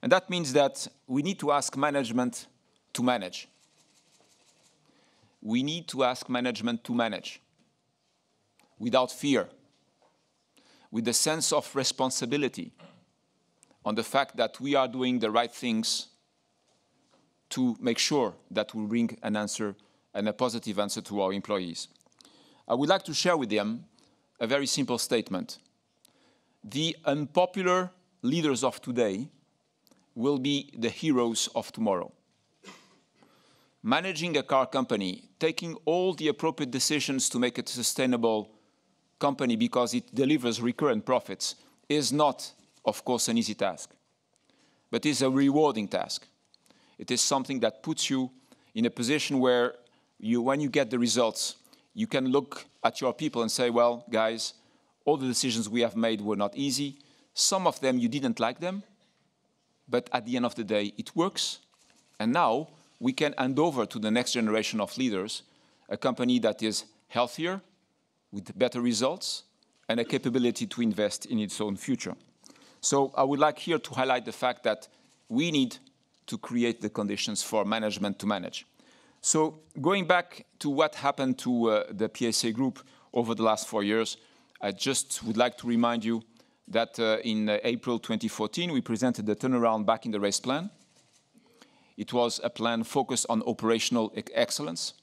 And that means that we need to ask management to manage. We need to ask management to manage without fear, with a sense of responsibility on the fact that we are doing the right things to make sure that we bring an answer and a positive answer to our employees. I would like to share with them a very simple statement. The unpopular leaders of today will be the heroes of tomorrow. Managing a car company, taking all the appropriate decisions to make it a sustainable company because it delivers recurrent profits, is not, of course, an easy task, but is a rewarding task. It is something that puts you in a position where when you get the results, you can look at your people and say, well, guys, all the decisions we have made were not easy. Some of them, you didn't like them, but at the end of the day, it works. And now we can hand over to the next generation of leaders a company that is healthier, with better results, and a capability to invest in its own future. So I would like here to highlight the fact that we need to create the conditions for management to manage. So going back to what happened to the PSA Group over the last 4 years, I just would like to remind you that in April 2014, we presented the turnaround back in the race plan. It was a plan focused on operational excellence.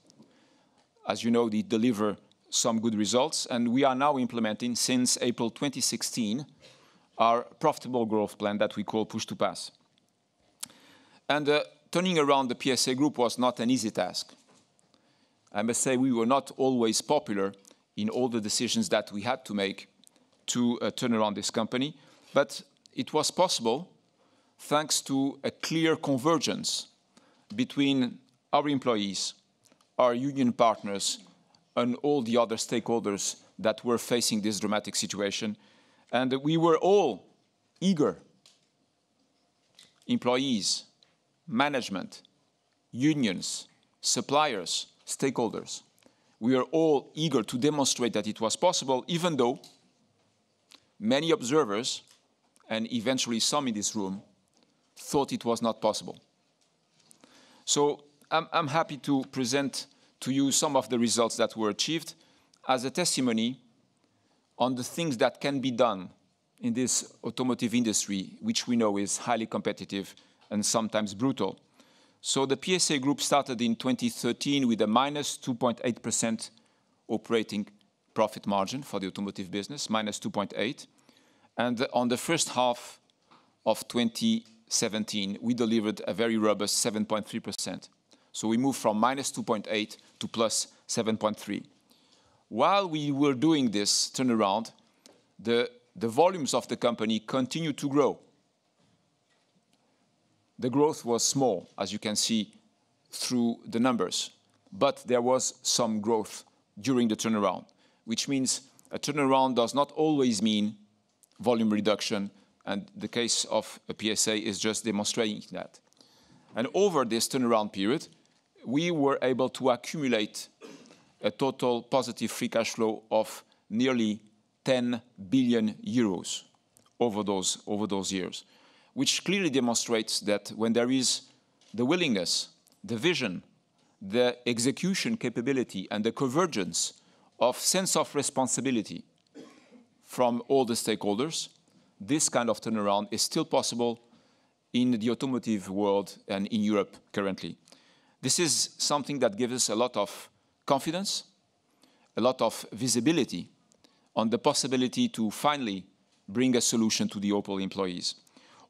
As you know, they deliver some good results, and we are now implementing, since April 2016, our profitable growth plan that we call Push to Pass. And turning around the PSA Group was not an easy task. I must say we were not always popular in all the decisions that we had to make to turn around this company, but it was possible thanks to a clear convergence between our employees, our union partners, and all the other stakeholders that were facing this dramatic situation. And we were all eager, employees, management, unions, suppliers, stakeholders. We are all eager to demonstrate that it was possible, even though many observers, and eventually some in this room, thought it was not possible. So I'm happy to present to you some of the results that were achieved as a testimony on the things that can be done in this automotive industry, which we know is highly competitive and sometimes brutal. So the PSA Group started in 2013 with a minus 2.8% operating profit margin for the automotive business, minus 2.8. And on the first half of 2017, we delivered a very robust 7.3%. So we moved from minus 2.8 to plus 7.3. While we were doing this turnaround, the volumes of the company continued to grow. The growth was small, as you can see through the numbers, but there was some growth during the turnaround, which means a turnaround does not always mean volume reduction, and the case of a PSA is just demonstrating that. And over this turnaround period, we were able to accumulate a total positive free cash flow of nearly 10 billion euros over those years, which clearly demonstrates that when there is the willingness, the vision, the execution capability, and the convergence of sense of responsibility from all the stakeholders, this kind of turnaround is still possible in the automotive world and in Europe currently. This is something that gives us a lot of confidence, a lot of visibility on the possibility to finally bring a solution to the Opel employees.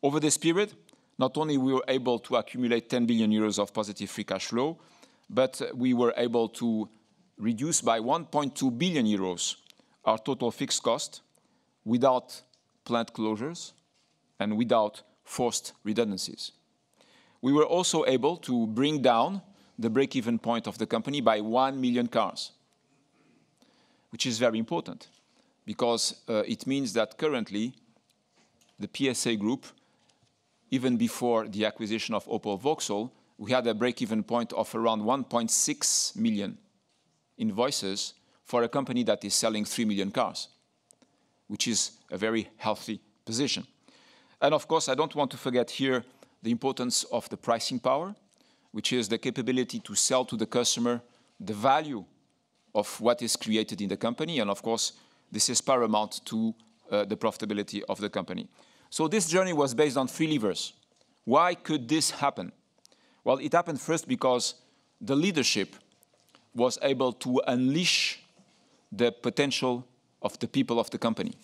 Over this period, not only we were able to accumulate 10 billion euros of positive free cash flow, but we were able to reduce by 1.2 billion euros our total fixed cost without plant closures and without forced redundancies. We were also able to bring down the break-even point of the company by 1 million cars. which is very important because it means that currently the PSA Group, even before the acquisition of Opel Vauxhall, we had a break-even point of around 1.6 million invoices for a company that is selling 3 million cars, which is a very healthy position. And of course, I don't want to forget here the importance of the pricing power, which is the capability to sell to the customer the value of what is created in the company. And of course, this is paramount to the profitability of the company. So this journey was based on 3 levers. Why could this happen? Well, it happened first because the leadership was able to unleash the potential of the people of the company.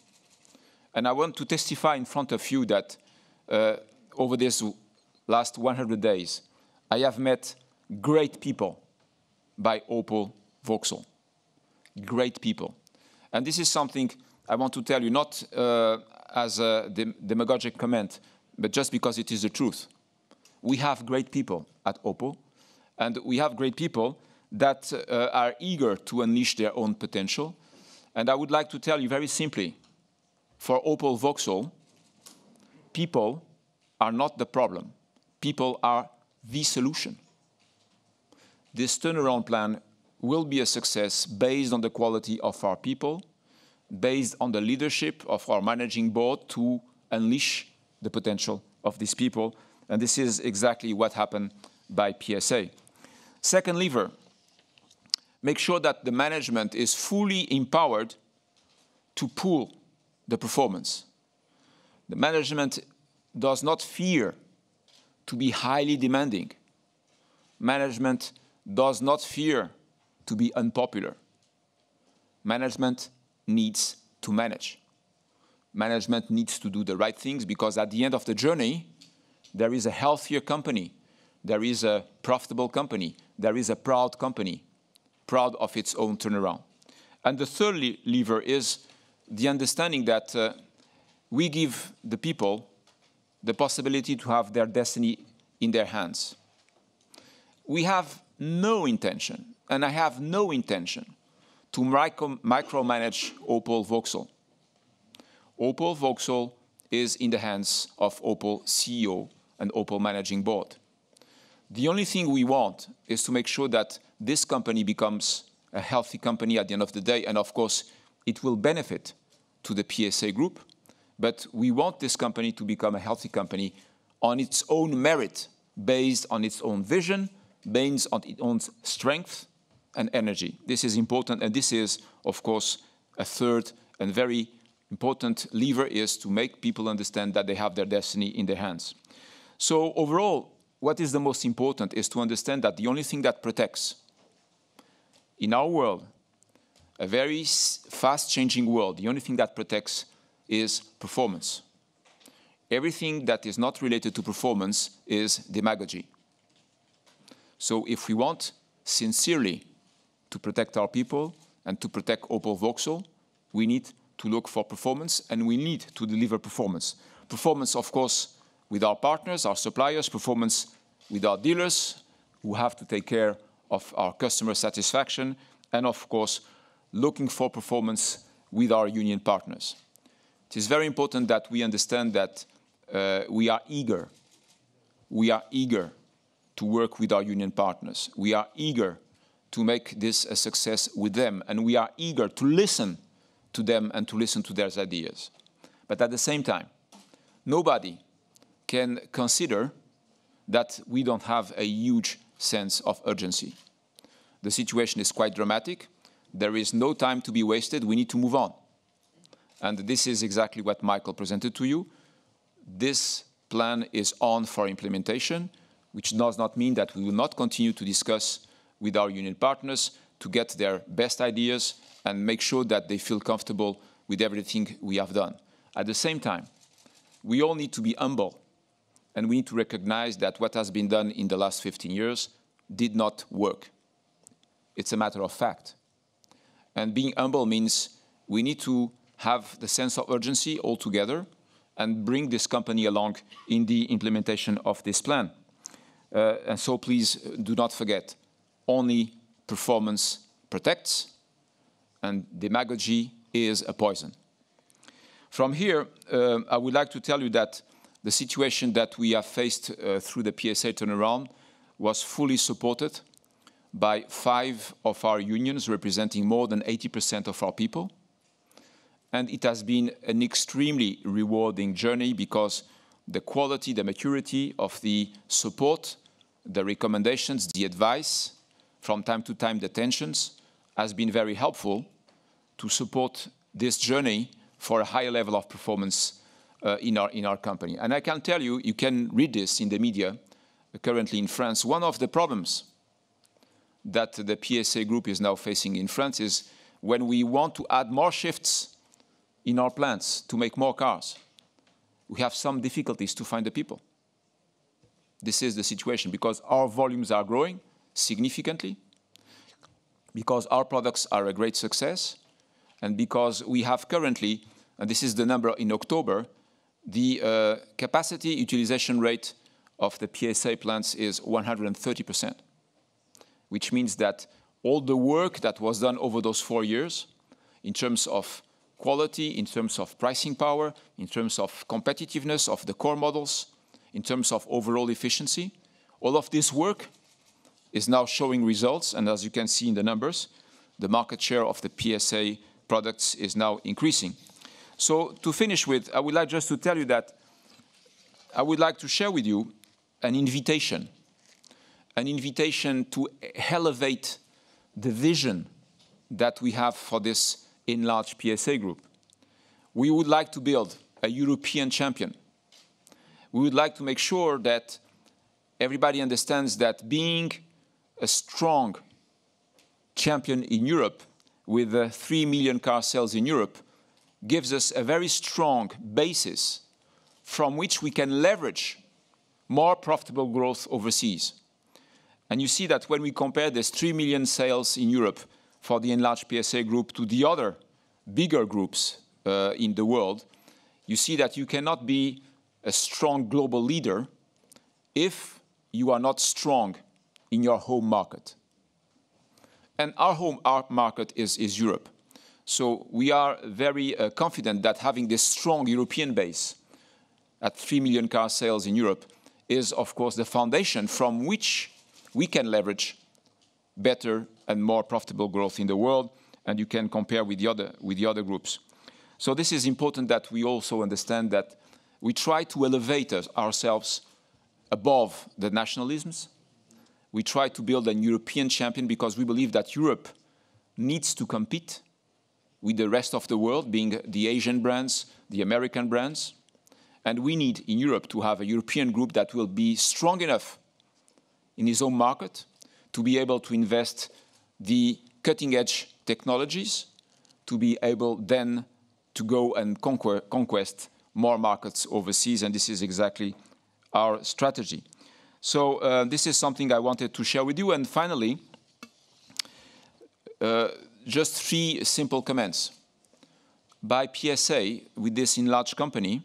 And I want to testify in front of you that over these last 100 days, I have met great people by Opel Vauxhall. Great people. And this is something I want to tell you, not as a demagogic comment, but just because it is the truth. We have great people at Opel, and we have great people that are eager to unleash their own potential. And I would like to tell you very simply, for Opel Vauxhall, people are not the problem. People are the solution. This turnaround plan will be a success based on the quality of our people, based on the leadership of our managing board to unleash the potential of these people. And this is exactly what happened by PSA. Second lever, make sure that the management is fully empowered to pull the performance. The management does not fear to be highly demanding. Management does not fear to be unpopular. Management needs to manage. Management needs to do the right things because at the end of the journey, there is a healthier company. There is a profitable company. There is a proud company, proud of its own turnaround. And the third lever is the understanding that we give the people the possibility to have their destiny in their hands. We have no intention, and I have no intention, to micromanage Opel Vauxhall. Opel Vauxhall is in the hands of Opel CEO and Opel Managing Board. The only thing we want is to make sure that this company becomes a healthy company at the end of the day, and of course, it will benefit to the PSA Group, but we want this company to become a healthy company on its own merit, based on its own vision, based on its own strength and energy. This is important, and this is, of course, a third and very important lever is to make people understand that they have their destiny in their hands. So overall, what is the most important is to understand that the only thing that protects in our world, a very fast-changing world, the only thing that protects is performance. Everything that is not related to performance is demagogy. So if we want sincerely to protect our people and to protect Opel Vauxhall, we need to look for performance, and we need to deliver performance. Performance, of course, with our partners, our suppliers, performance with our dealers, who have to take care of our customer satisfaction, and of course, looking for performance with our union partners. It is very important that we understand that we are eager to work with our union partners. We are eager to make this a success with them, and we are eager to listen to them and to listen to their ideas. But at the same time, nobody can consider that we don't have a huge sense of urgency. The situation is quite dramatic. There is no time to be wasted. We need to move on. And this is exactly what Michael presented to you. This plan is on for implementation, which does not mean that we will not continue to discuss with our union partners to get their best ideas and make sure that they feel comfortable with everything we have done. At the same time, we all need to be humble, and we need to recognize that what has been done in the last 15 years did not work. It's a matter of fact. And being humble means we need to have the sense of urgency all together and bring this company along in the implementation of this plan. And so please do not forget, only performance protects, and demagogy is a poison. From here, I would like to tell you that the situation that we have faced through the PSA turnaround was fully supported by 5 of our unions, representing more than 80% of our people. And it has been an extremely rewarding journey because the quality, the maturity of the support, the recommendations, the advice, from time to time the tensions, has been very helpful to support this journey for a higher level of performance in our company. And I can tell you, you can read this in the media, currently in France. One of the problems that the PSA Group is now facing in France is when we want to add more shifts in our plants to make more cars, we have some difficulties to find the people. This is the situation because our volumes are growing significantly, because our products are a great success, and because we have currently, and this is the number in October, the capacity utilization rate of the PSA plants is 130%, which means that all the work that was done over those 4 years in terms of quality, in terms of pricing power, in terms of competitiveness of the core models, in terms of overall efficiency, all of this work is now showing results. And as you can see in the numbers, the market share of the PSA products is now increasing. So to finish with, I would like just to tell you that I would like to share with you an invitation to elevate the vision that we have for this enlarged PSA Group. We would like to build a European champion. We would like to make sure that everybody understands that being a strong champion in Europe with 3 million car sales in Europe gives us a very strong basis from which we can leverage more profitable growth overseas. And you see that when we compare this 3 million sales in Europe for the enlarged PSA Group to the other bigger groups in the world, you see that you cannot be a strong global leader if you are not strong in your home market. And our home market is Europe. So we are very confident that having this strong European base at 3 million car sales in Europe is, of course, the foundation from which we can leverage better and more profitable growth in the world, and you can compare with the other groups. So this is important that we also understand that we try to elevate ourselves above the nationalisms. We try to build a European champion because we believe that Europe needs to compete with the rest of the world, being the Asian brands, the American brands. And we need in Europe to have a European group that will be strong enough in its own market to be able to invest the cutting-edge technologies, to be able then to go and conquest more markets overseas, and this is exactly our strategy. So this is something I wanted to share with you. And finally, just 3 simple comments. By PSA, with this enlarged company,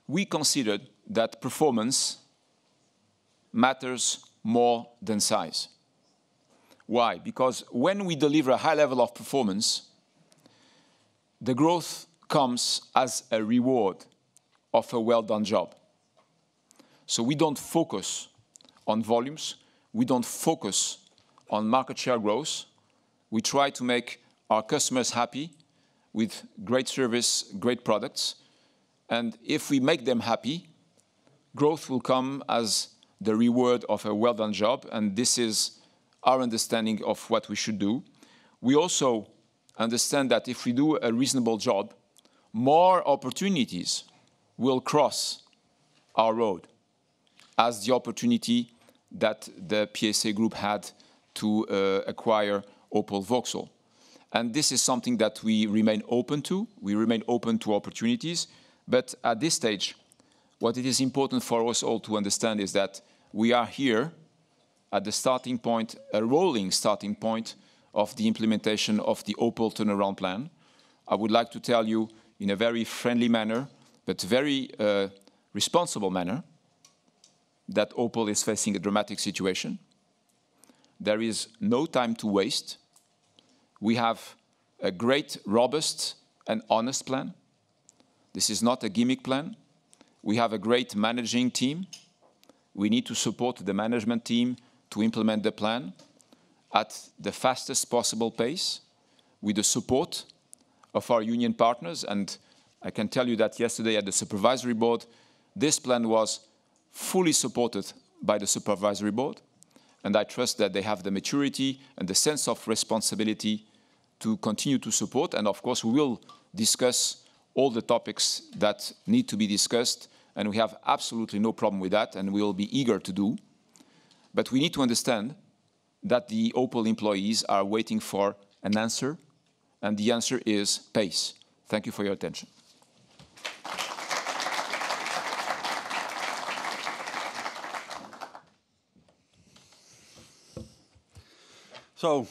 we considered that performance matters more than size. Why? Because when we deliver a high level of performance, the growth comes as a reward of a well-done job. So we don't focus on volumes. We don't focus on market share growth. We try to make our customers happy with great service, great products. And if we make them happy, growth will come as the reward of a well-done job. And this is our understanding of what we should do. We also understand that if we do a reasonable job, more opportunities will cross our road, as the opportunity that the PSA Group had to acquire Opel Vauxhall. And this is something that we remain open to. We remain open to opportunities. But at this stage, what it is important for us all to understand is that we are here at the starting point, a rolling starting point of the implementation of the Opel turnaround plan. I would like to tell you in a very friendly manner, but very responsible manner, that Opel is facing a dramatic situation. There is no time to waste. We have a great, robust, and honest plan. This is not a gimmick plan. We have a great managing team. We need to support the management team to implement the plan at the fastest possible pace with the support of our union partners. And I can tell you that yesterday at the supervisory board, this plan was fully supported by the supervisory board. And I trust that they have the maturity and the sense of responsibility to continue to support. And of course, we will discuss all the topics that need to be discussed. And we have absolutely no problem with that, and we will be eager to do. But we need to understand that the Opel employees are waiting for an answer, and the answer is pace. Thank you for your attention.
So,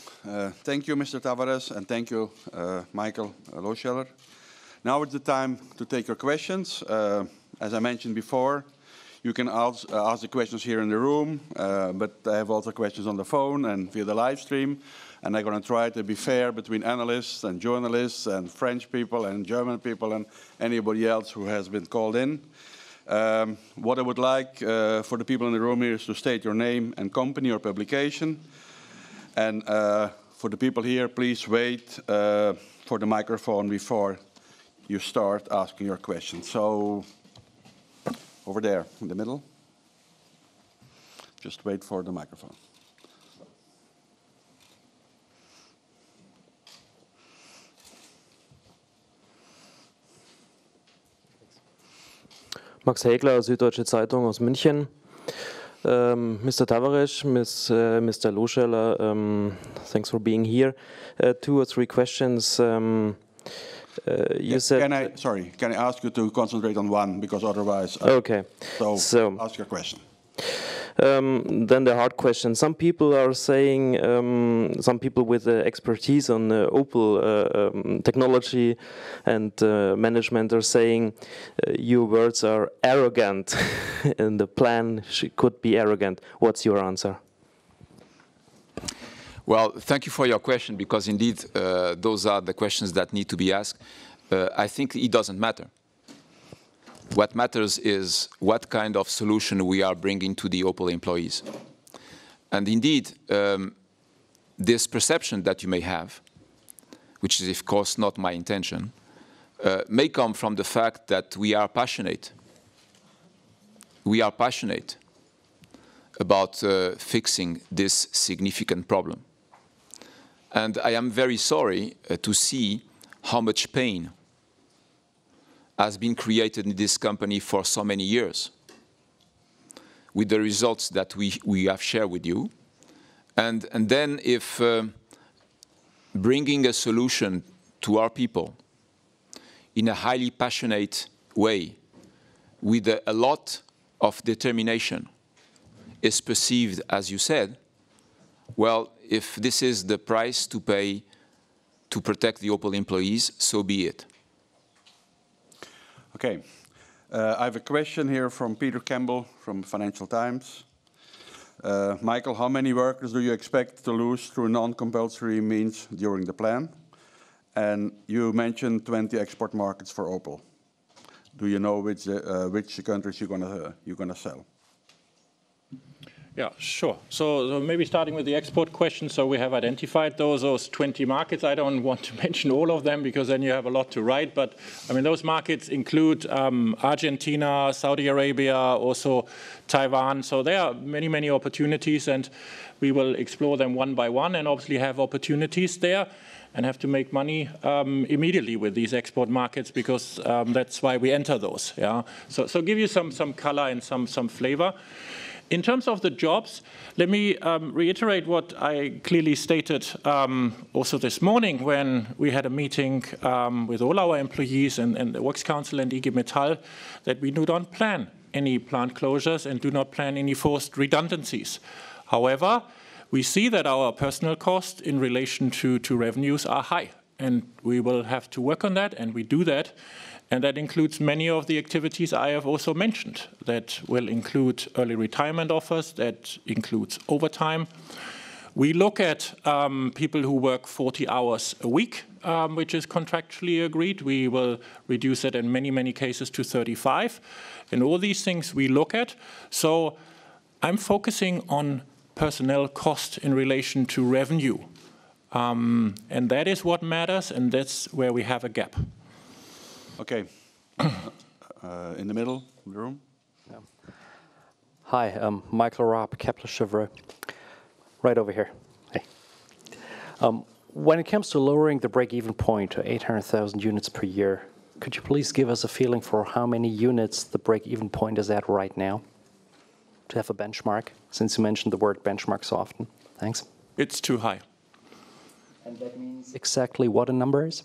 thank you, Mr. Tavares, and thank you, Michael Lohscheller. Now it's the time to take your questions. As I mentioned before, you can ask the questions here in the room, but I have also questions on the phone and via the live stream. And I'm going to try to be fair between analysts and journalists and French people and German people and anybody else who has been called in. What I would like for the people in the room here is to state your name and company or publication. And for the people here, please wait for the microphone before you start asking your questions. So, over there in the middle. Just wait for the microphone.
Max Hägler, Süddeutsche Zeitung aus München. Mr. Tavares, Mr. Lohscheller, thanks for being here. 2 or 3 questions. You said.
Can I ask you to concentrate on one, because otherwise.
Okay.
So ask your question.
Then the hard question. Some people are saying, some people with expertise on Opel technology and management are saying your words are arrogant and the plan could be arrogant. What's your answer?
Well, thank you for your question, because indeed those are the questions that need to be asked. I think it doesn't matter. What matters is what kind of solution we are bringing to the Opel employees. And indeed, this perception that you may have, which is of course not my intention, may come from the fact that we are passionate. We are passionate about fixing this significant problem. And I am very sorry to see how much pain has been created in this company for so many years, with the results that we have shared with you. And then if bringing a solution to our people in a highly passionate way, with a lot of determination, is perceived, as you said, well, if this is the price to pay to protect the Opel employees, so be it.
Okay. I have a question here from Peter Campbell from Financial Times. Michael, how many workers do you expect to lose through non-compulsory means during the plan? And you mentioned 20 export markets for Opel. Do you know which countries you're gonna sell?
Yeah, sure. So maybe starting with the export question. So we have identified those 20 markets. I don't want to mention all of them because then you have a lot to write. But I mean, those markets include Argentina, Saudi Arabia, also Taiwan. So there are many, many opportunities, and we will explore them one by one and obviously have opportunities there and have to make money immediately with these export markets, because that's why we enter those. Yeah. So give you some color and some flavor. In terms of the jobs, let me reiterate what I clearly stated also this morning when we had a meeting with all our employees and the Works Council and IG Metall, that we do not plan any plant closures and do not plan any forced redundancies. However, we see that our personnel costs in relation to revenues are high, and we will have to work on that, and we do that. And that includes many of the activities I have also mentioned. That will include early retirement offers, that includes overtime. We look at people who work 40 hours a week, which is contractually agreed. We will reduce it in many, many cases to 35. And all these things we look at. So I'm focusing on personnel cost in relation to revenue. And that is what matters, and that's where we have a gap.
Okay. In the middle of the room.
Yeah. Hi, Michael Lohscheller, Kepler Cheuvreux. Right over here. Hey. When it comes to lowering the break-even point to 800,000 units per year, could you please give us a feeling for how many units the break-even point is at right now? To have a benchmark, since you mentioned the word benchmark so often. Thanks.
It's too high.
And that means exactly what a number is?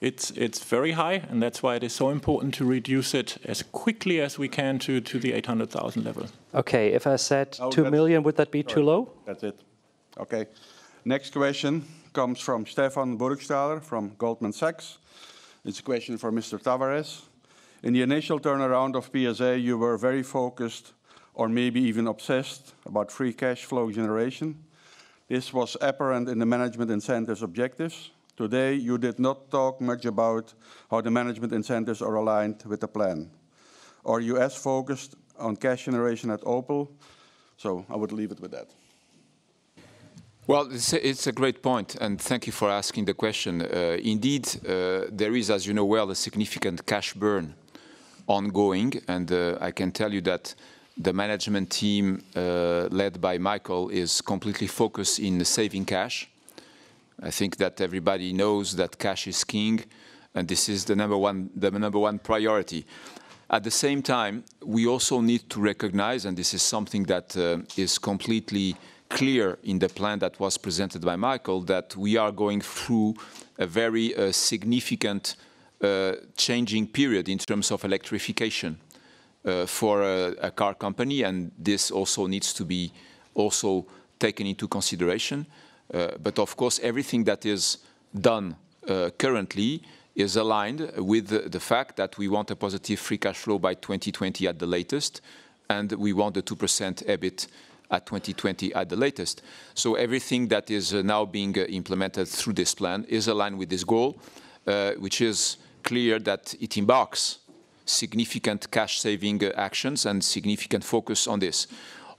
It's very high, and that's why it is so important to reduce it as quickly as we can to the 800,000 level.
Okay, if I said 2 million, would that be too low?
That's it. Okay. Next question comes from Stefan Burgstaller from Goldman Sachs. It's a question for Mr. Tavares. In the initial turnaround of PSA, you were very focused or maybe even obsessed about free cash flow generation. This was apparent in the management incentives objectives. Today, you did not talk much about how the management incentives are aligned with the plan. Are you as focused on cash generation at Opel? So I would leave it with that.
Well, it's a great point, and thank you for asking the question. Indeed, there is, as you know well, a significant cash burn ongoing, and I can tell you that the management team led by Michael is completely focused in saving cash. I think that everybody knows that cash is king, and this is the number one priority. At the same time, we also need to recognize, and this is something that is completely clear in the plan that was presented by Michael, that we are going through a very significant changing period in terms of electrification for a car company, and this also needs to be also taken into consideration. But of course, everything that is done currently is aligned with the fact that we want a positive free cash flow by 2020 at the latest, and we want the 2% EBIT at 2020 at the latest. So everything that is now being implemented through this plan is aligned with this goal, which is clear that it embarks significant cash-saving actions and significant focus on this.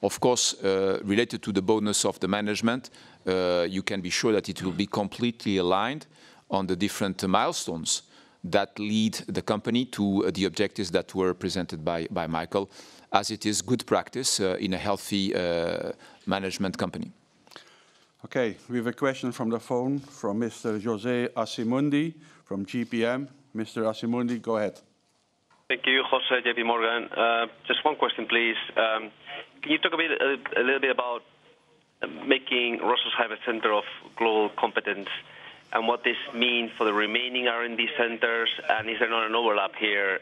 Of course, related to the bonus of the management, you can be sure that it will be completely aligned on the different milestones that lead the company to the objectives that were presented by Michael, as it is good practice in a healthy management company.
Okay, we have a question from the phone from Mr. José Asimundi from GPM. Mr. Asimundi, go ahead.
Thank you, Jose, JP Morgan. Just one question, please. Can you talk a little bit about making Rüsselsheim a center of global competence and what this means for the remaining R&D centers, and is there not an overlap here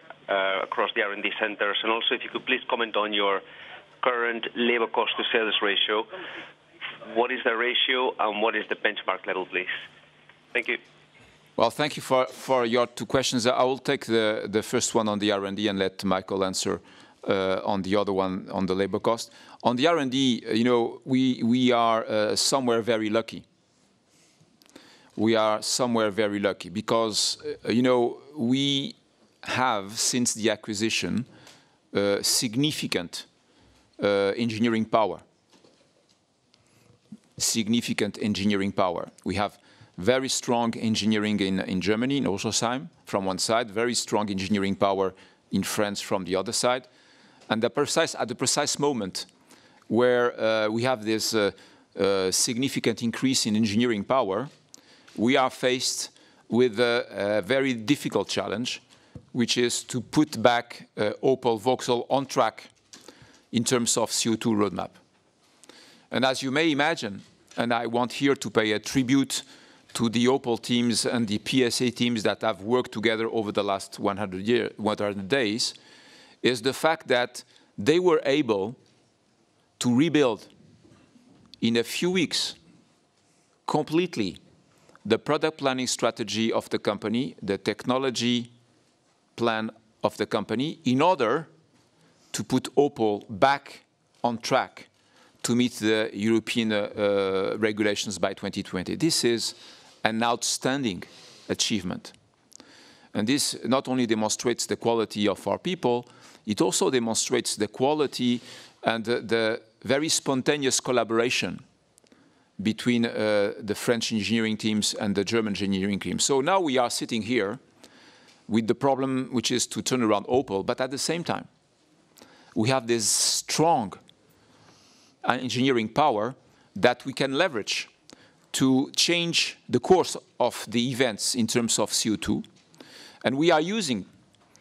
across the R&D centers? And also, if you could please comment on your current labor cost to sales ratio. What is the ratio and what is the benchmark level, please? Thank you.
Well, thank you for your two questions. I will take the first one on the R&D and let Michael answer on the other one on the labor cost. On the R&D, you know, we are somewhere very lucky. We are somewhere very lucky because, you know, we have, since the acquisition, significant engineering power. Significant engineering power. We have very strong engineering in Germany, in Rüsselsheim, from one side, very strong engineering power in France from the other side. And at the precise moment where we have this significant increase in engineering power, we are faced with a very difficult challenge, which is to put back Opel Vauxhall on track in terms of CO2 roadmap. And as you may imagine, and I want here to pay a tribute to the Opel teams and the PSA teams that have worked together over the last 100 days, is the fact that they were able to rebuild in a few weeks completely the product planning strategy of the company, the technology plan of the company, in order to put Opel back on track to meet the European regulations by 2020. This is an outstanding achievement. And this not only demonstrates the quality of our people, it also demonstrates the quality and the very spontaneous collaboration between the French engineering teams and the German engineering teams. So now we are sitting here with the problem which is to turn around Opel, but at the same time, we have this strong engineering power that we can leverage to change the course of the events in terms of CO2. And we are using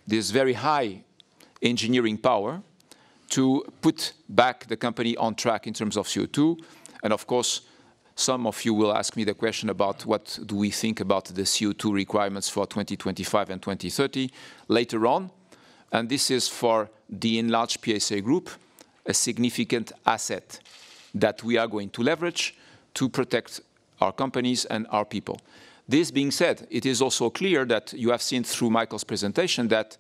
this very high engineering power to put back the company on track in terms of CO2. And of course, some of you will ask me the question about what do we think about the CO2 requirements for 2025 and 2030 later on. And this is for the enlarged PSA group, a significant asset that we are going to leverage to protect our companies and our people. This being said, it is also clear that you have seen through Michael's presentation that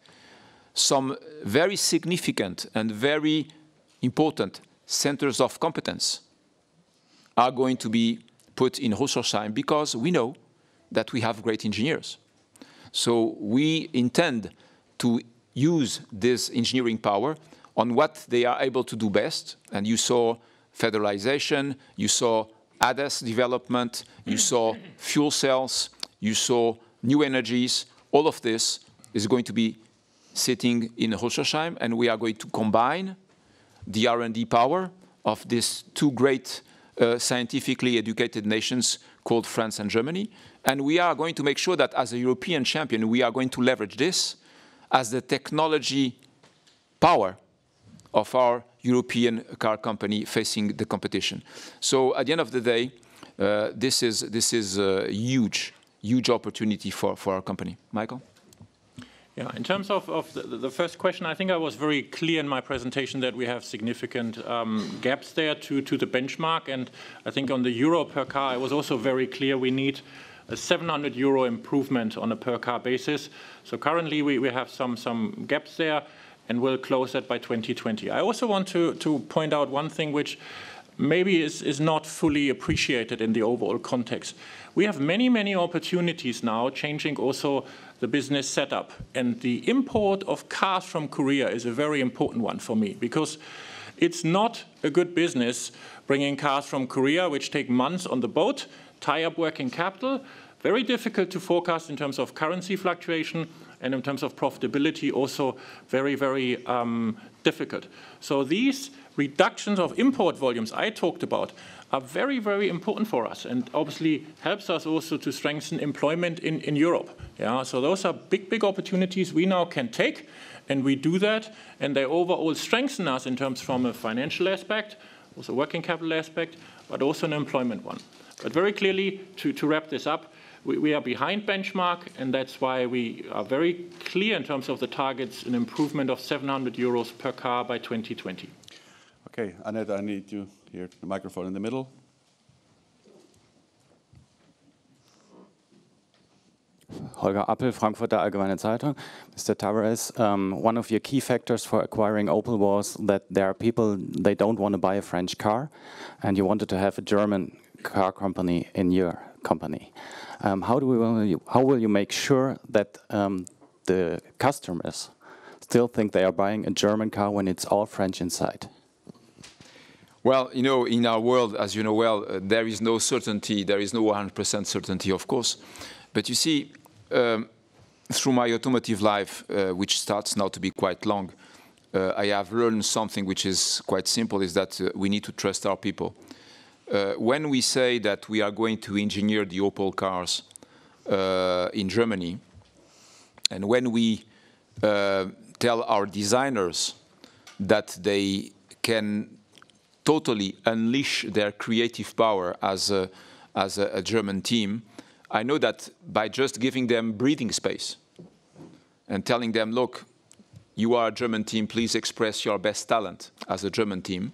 some very significant and very important centers of competence are going to be put in Rüsselsheim because we know that we have great engineers. So we intend to use this engineering power on what they are able to do best. And you saw federalization, you saw ADAS development, you saw fuel cells, you saw new energies. All of this is going to be sitting in Rüsselsheim, and we are going to combine the R&D power of these two great scientifically educated nations called France and Germany. And we are going to make sure that as a European champion, we are going to leverage this as the technology power of our European car company facing the competition. So at the end of the day, this is a huge opportunity for our company. Michael?
Yeah, in terms of the first question, I think I was very clear in my presentation that we have significant gaps there to the benchmark. And I think on the euro per car, I was also very clear we need a 700 euro improvement on a per car basis. So currently we have some gaps there, and we'll close that by 2020. I also want to point out one thing which maybe is not fully appreciated in the overall context. We have many opportunities now changing also the business setup. And the import of cars from Korea is a very important one for me, because it's not a good business bringing cars from Korea, which take months on the boat, tie up working capital, very difficult to forecast in terms of currency fluctuation, and in terms of profitability also very difficult. So these reductions of import volumes I talked about are very important for us, and obviously helps us also to strengthen employment in Europe. Yeah, so those are big opportunities we now can take, and we do that, and they overall strengthen us in terms from a financial aspect, also working capital aspect, but also an employment one. But very clearly, to wrap this up, we are behind benchmark, and that's why we are very clear in terms of the targets, an improvement of 700 euros per car by 2020.
Okay, Annette, I need you here, the microphone in the middle.
Holger Appel, Frankfurter Allgemeine Zeitung. Mr. Tavares, one of your key factors for acquiring Opel was that there are people, they don't want to buy a French car, and you wanted to have a German car company in your company. How will you make sure that the customers still think they are buying a German car when it's all French inside?
Well, you know, in our world, as you know well, there is no certainty, there is no 100% certainty, of course. But you see, through my automotive life, which starts now to be quite long, I have learned something which is quite simple, is that we need to trust our people. When we say that we are going to engineer the Opel cars in Germany, and when we tell our designers that they can totally unleash their creative power as a German team, I know that by just giving them breathing space and telling them, look, you are a German team, please express your best talent as a German team,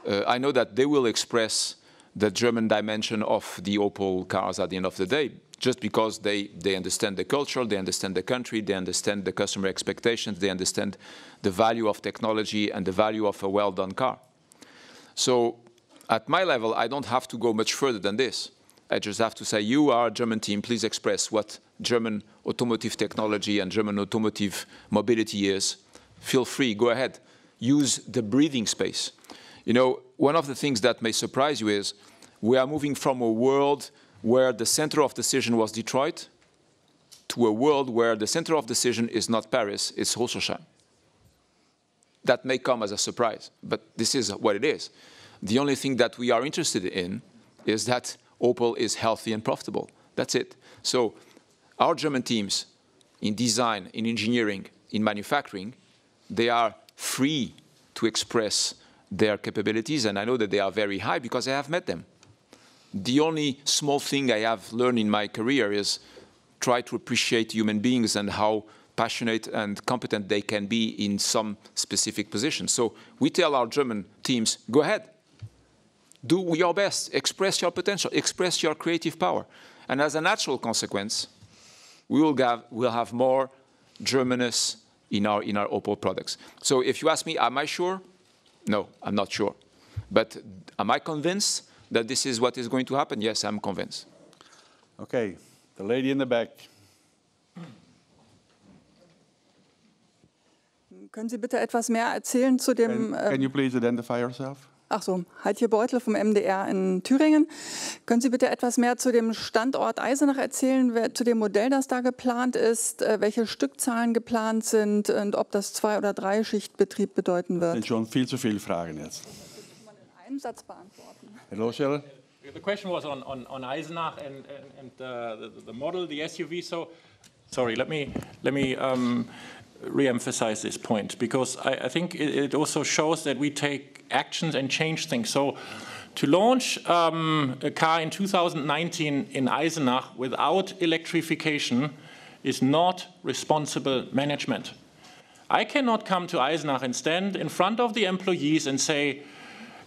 I know that they will express the German dimension of the Opel cars at the end of the day, just because they understand the culture, they understand the country, they understand the customer expectations, they understand the value of technology and the value of a well-done car. So at my level, I don't have to go much further than this. I just have to say, you are a German team, please express what German automotive technology and German automotive mobility is. Feel free, go ahead. Use the breathing space. You know, one of the things that may surprise you is we are moving from a world where the center of decision was Detroit to a world where the center of decision is not Paris, it's Hildesheim. That may come as a surprise, but this is what it is. The only thing that we are interested in is that Opel is healthy and profitable. That's it. So our German teams in design, in engineering, in manufacturing, they are free to express their capabilities, and I know that they are very high because I have met them. The only small thing I have learned in my career is try to appreciate human beings and how passionate and competent they can be in some specific positions. So we tell our German teams, go ahead, do your best, express your potential, express your creative power. And as a natural consequence, we'll have more Germanness in our Opel products. So if you ask me, am I sure? No, I'm not sure. But am I convinced that this is what is going to happen? Yes, I'm convinced.
Okay, the lady in the back.
Können Sie bitte etwas mehr erzählen zu dem...
Can you please identify yourself?
Ach so, Heidje Beutel vom MDR in Thüringen. Können Sie bitte etwas mehr zu dem Standort Eisenach erzählen, zu dem Modell, das da geplant ist, welche Stückzahlen geplant sind und ob das 2- oder 3-Schichtbetrieb bedeuten wird?
Das sind schon viel zu viele Fragen jetzt.
Das kann man in einem Satz beantworten.
Herr Lohscheller?
The question was on Eisenach and the model, the SUV. So, sorry, let me re-emphasize this point, because I think it also shows that we take actions and change things. So to launch a car in 2019 in Eisenach without electrification is not responsible management. I cannot come to Eisenach and stand in front of the employees and say,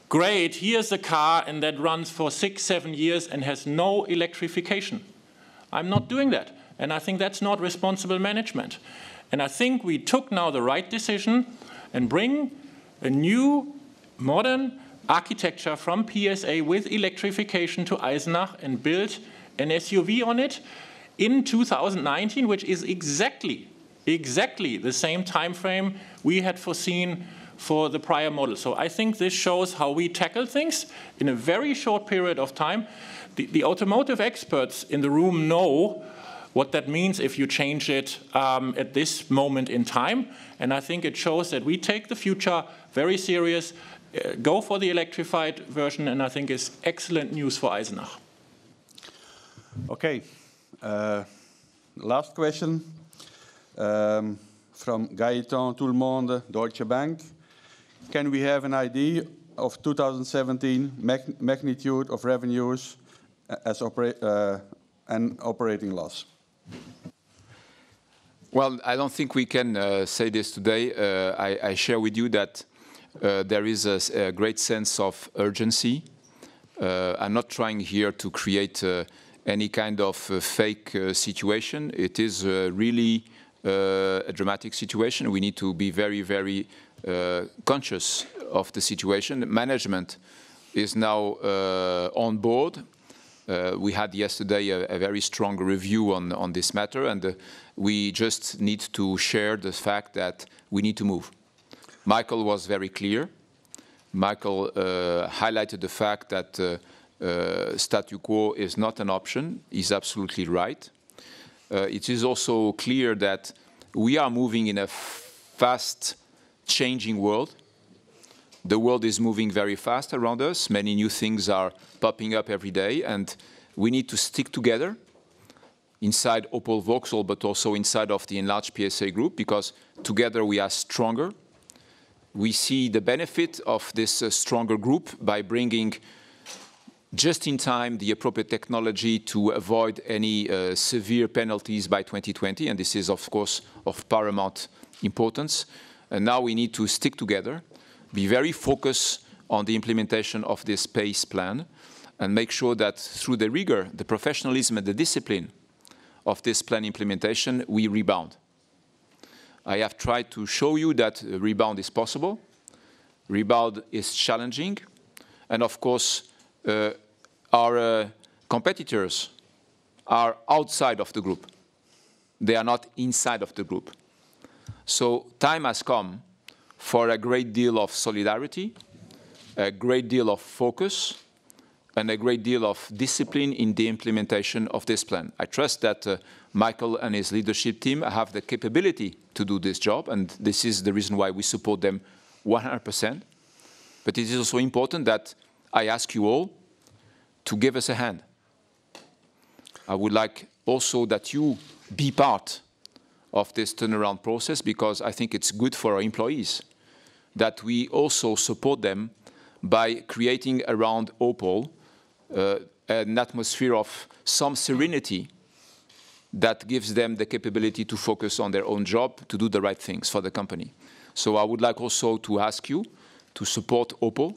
great, here's a car and that runs for 6-7 years and has no electrification. I'm not doing that. And I think that's not responsible management. And I think we took now the right decision and bring a new, modern architecture from PSA with electrification to Eisenach and build an SUV on it in 2019, which is exactly the same time frame we had foreseen for the prior model. So I think this shows how we tackle things in a very short period of time. The automotive experts in the room know what that means if you change it at this moment in time. And I think it shows that we take the future very serious, go for the electrified version, and I think it's excellent news for Eisenach.
Okay, last question from Gaëtan Tout-le-Monde, Deutsche Bank. Can we have an idea of 2017 magnitude of revenues as and operating loss?
Well, I don't think we can say this today. I share with you that there is a great sense of urgency. I'm not trying here to create any kind of fake situation. It is really a dramatic situation. We need to be very, very conscious of the situation. Management is now on board. We had yesterday a very strong review on this matter, and we just need to share the fact that we need to move. Michael was very clear. Michael highlighted the fact that statu quo is not an option. He's absolutely right. It is also clear that we are moving in a fast-changing world. The world is moving very fast around us. Many new things are popping up every day, and we need to stick together inside Opel Vauxhall, but also inside of the enlarged PSA group, because together we are stronger. We see the benefit of this stronger group by bringing just in time the appropriate technology to avoid any severe penalties by 2020, and this is, of course, of paramount importance. And now we need to stick together, be very focused on the implementation of this PACE plan, and make sure that through the rigor, the professionalism and the discipline of this plan implementation, we rebound. I have tried to show you that rebound is possible. Rebound is challenging. And of course, our competitors are outside of the group. They are not inside of the group. So time has come for a great deal of solidarity, a great deal of focus, and a great deal of discipline in the implementation of this plan. I trust that Michael and his leadership team have the capability to do this job, and this is the reason why we support them 100%. But it is also important that I ask you all to give us a hand. I would like also that you be part of this turnaround process, because I think it's good for our employees that we also support them by creating around Opel an atmosphere of some serenity that gives them the capability to focus on their own job, to do the right things for the company. So I would like also to ask you to support Opel,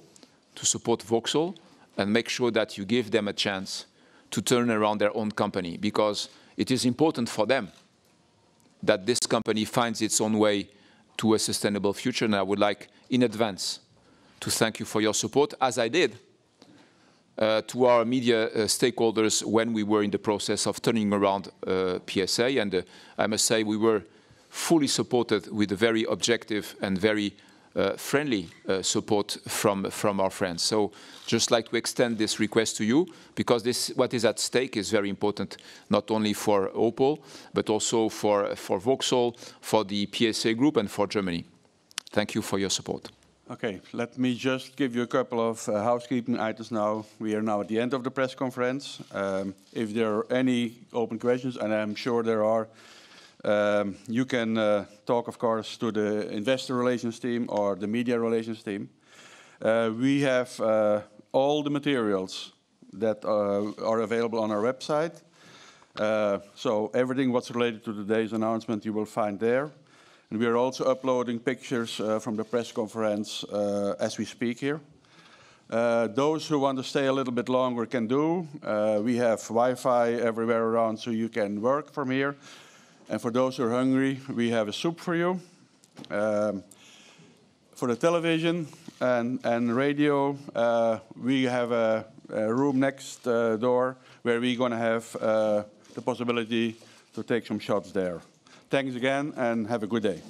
to support Vauxhall, and make sure that you give them a chance to turn around their own company, because it is important for them that this company finds its own way to a sustainable future. And I would like, in advance, to thank you for your support, as I did to our media stakeholders when we were in the process of turning around PSA. And I must say we were fully supported with a very objective and very friendly support from our friends. So just like to extend this request to you, because this, what is at stake is very important, not only for Opel, but also for Vauxhall, for the PSA group, and for Germany. Thank you for your support.
Okay, let me just give you a couple of housekeeping items now. We are now at the end of the press conference. If there are any open questions, and I'm sure there are, you can talk, of course, to the investor relations team or the media relations team. We have all the materials that are available on our website. So everything what's related to today's announcement you will find there. And we are also uploading pictures from the press conference as we speak here. Those who want to stay a little bit longer can do. We have Wi-Fi everywhere around, so you can work from here. And for those who are hungry, we have a soup for you. For the television and radio, we have a room next door where we're going to have the possibility to take some shots there. Thanks again, and have a good day.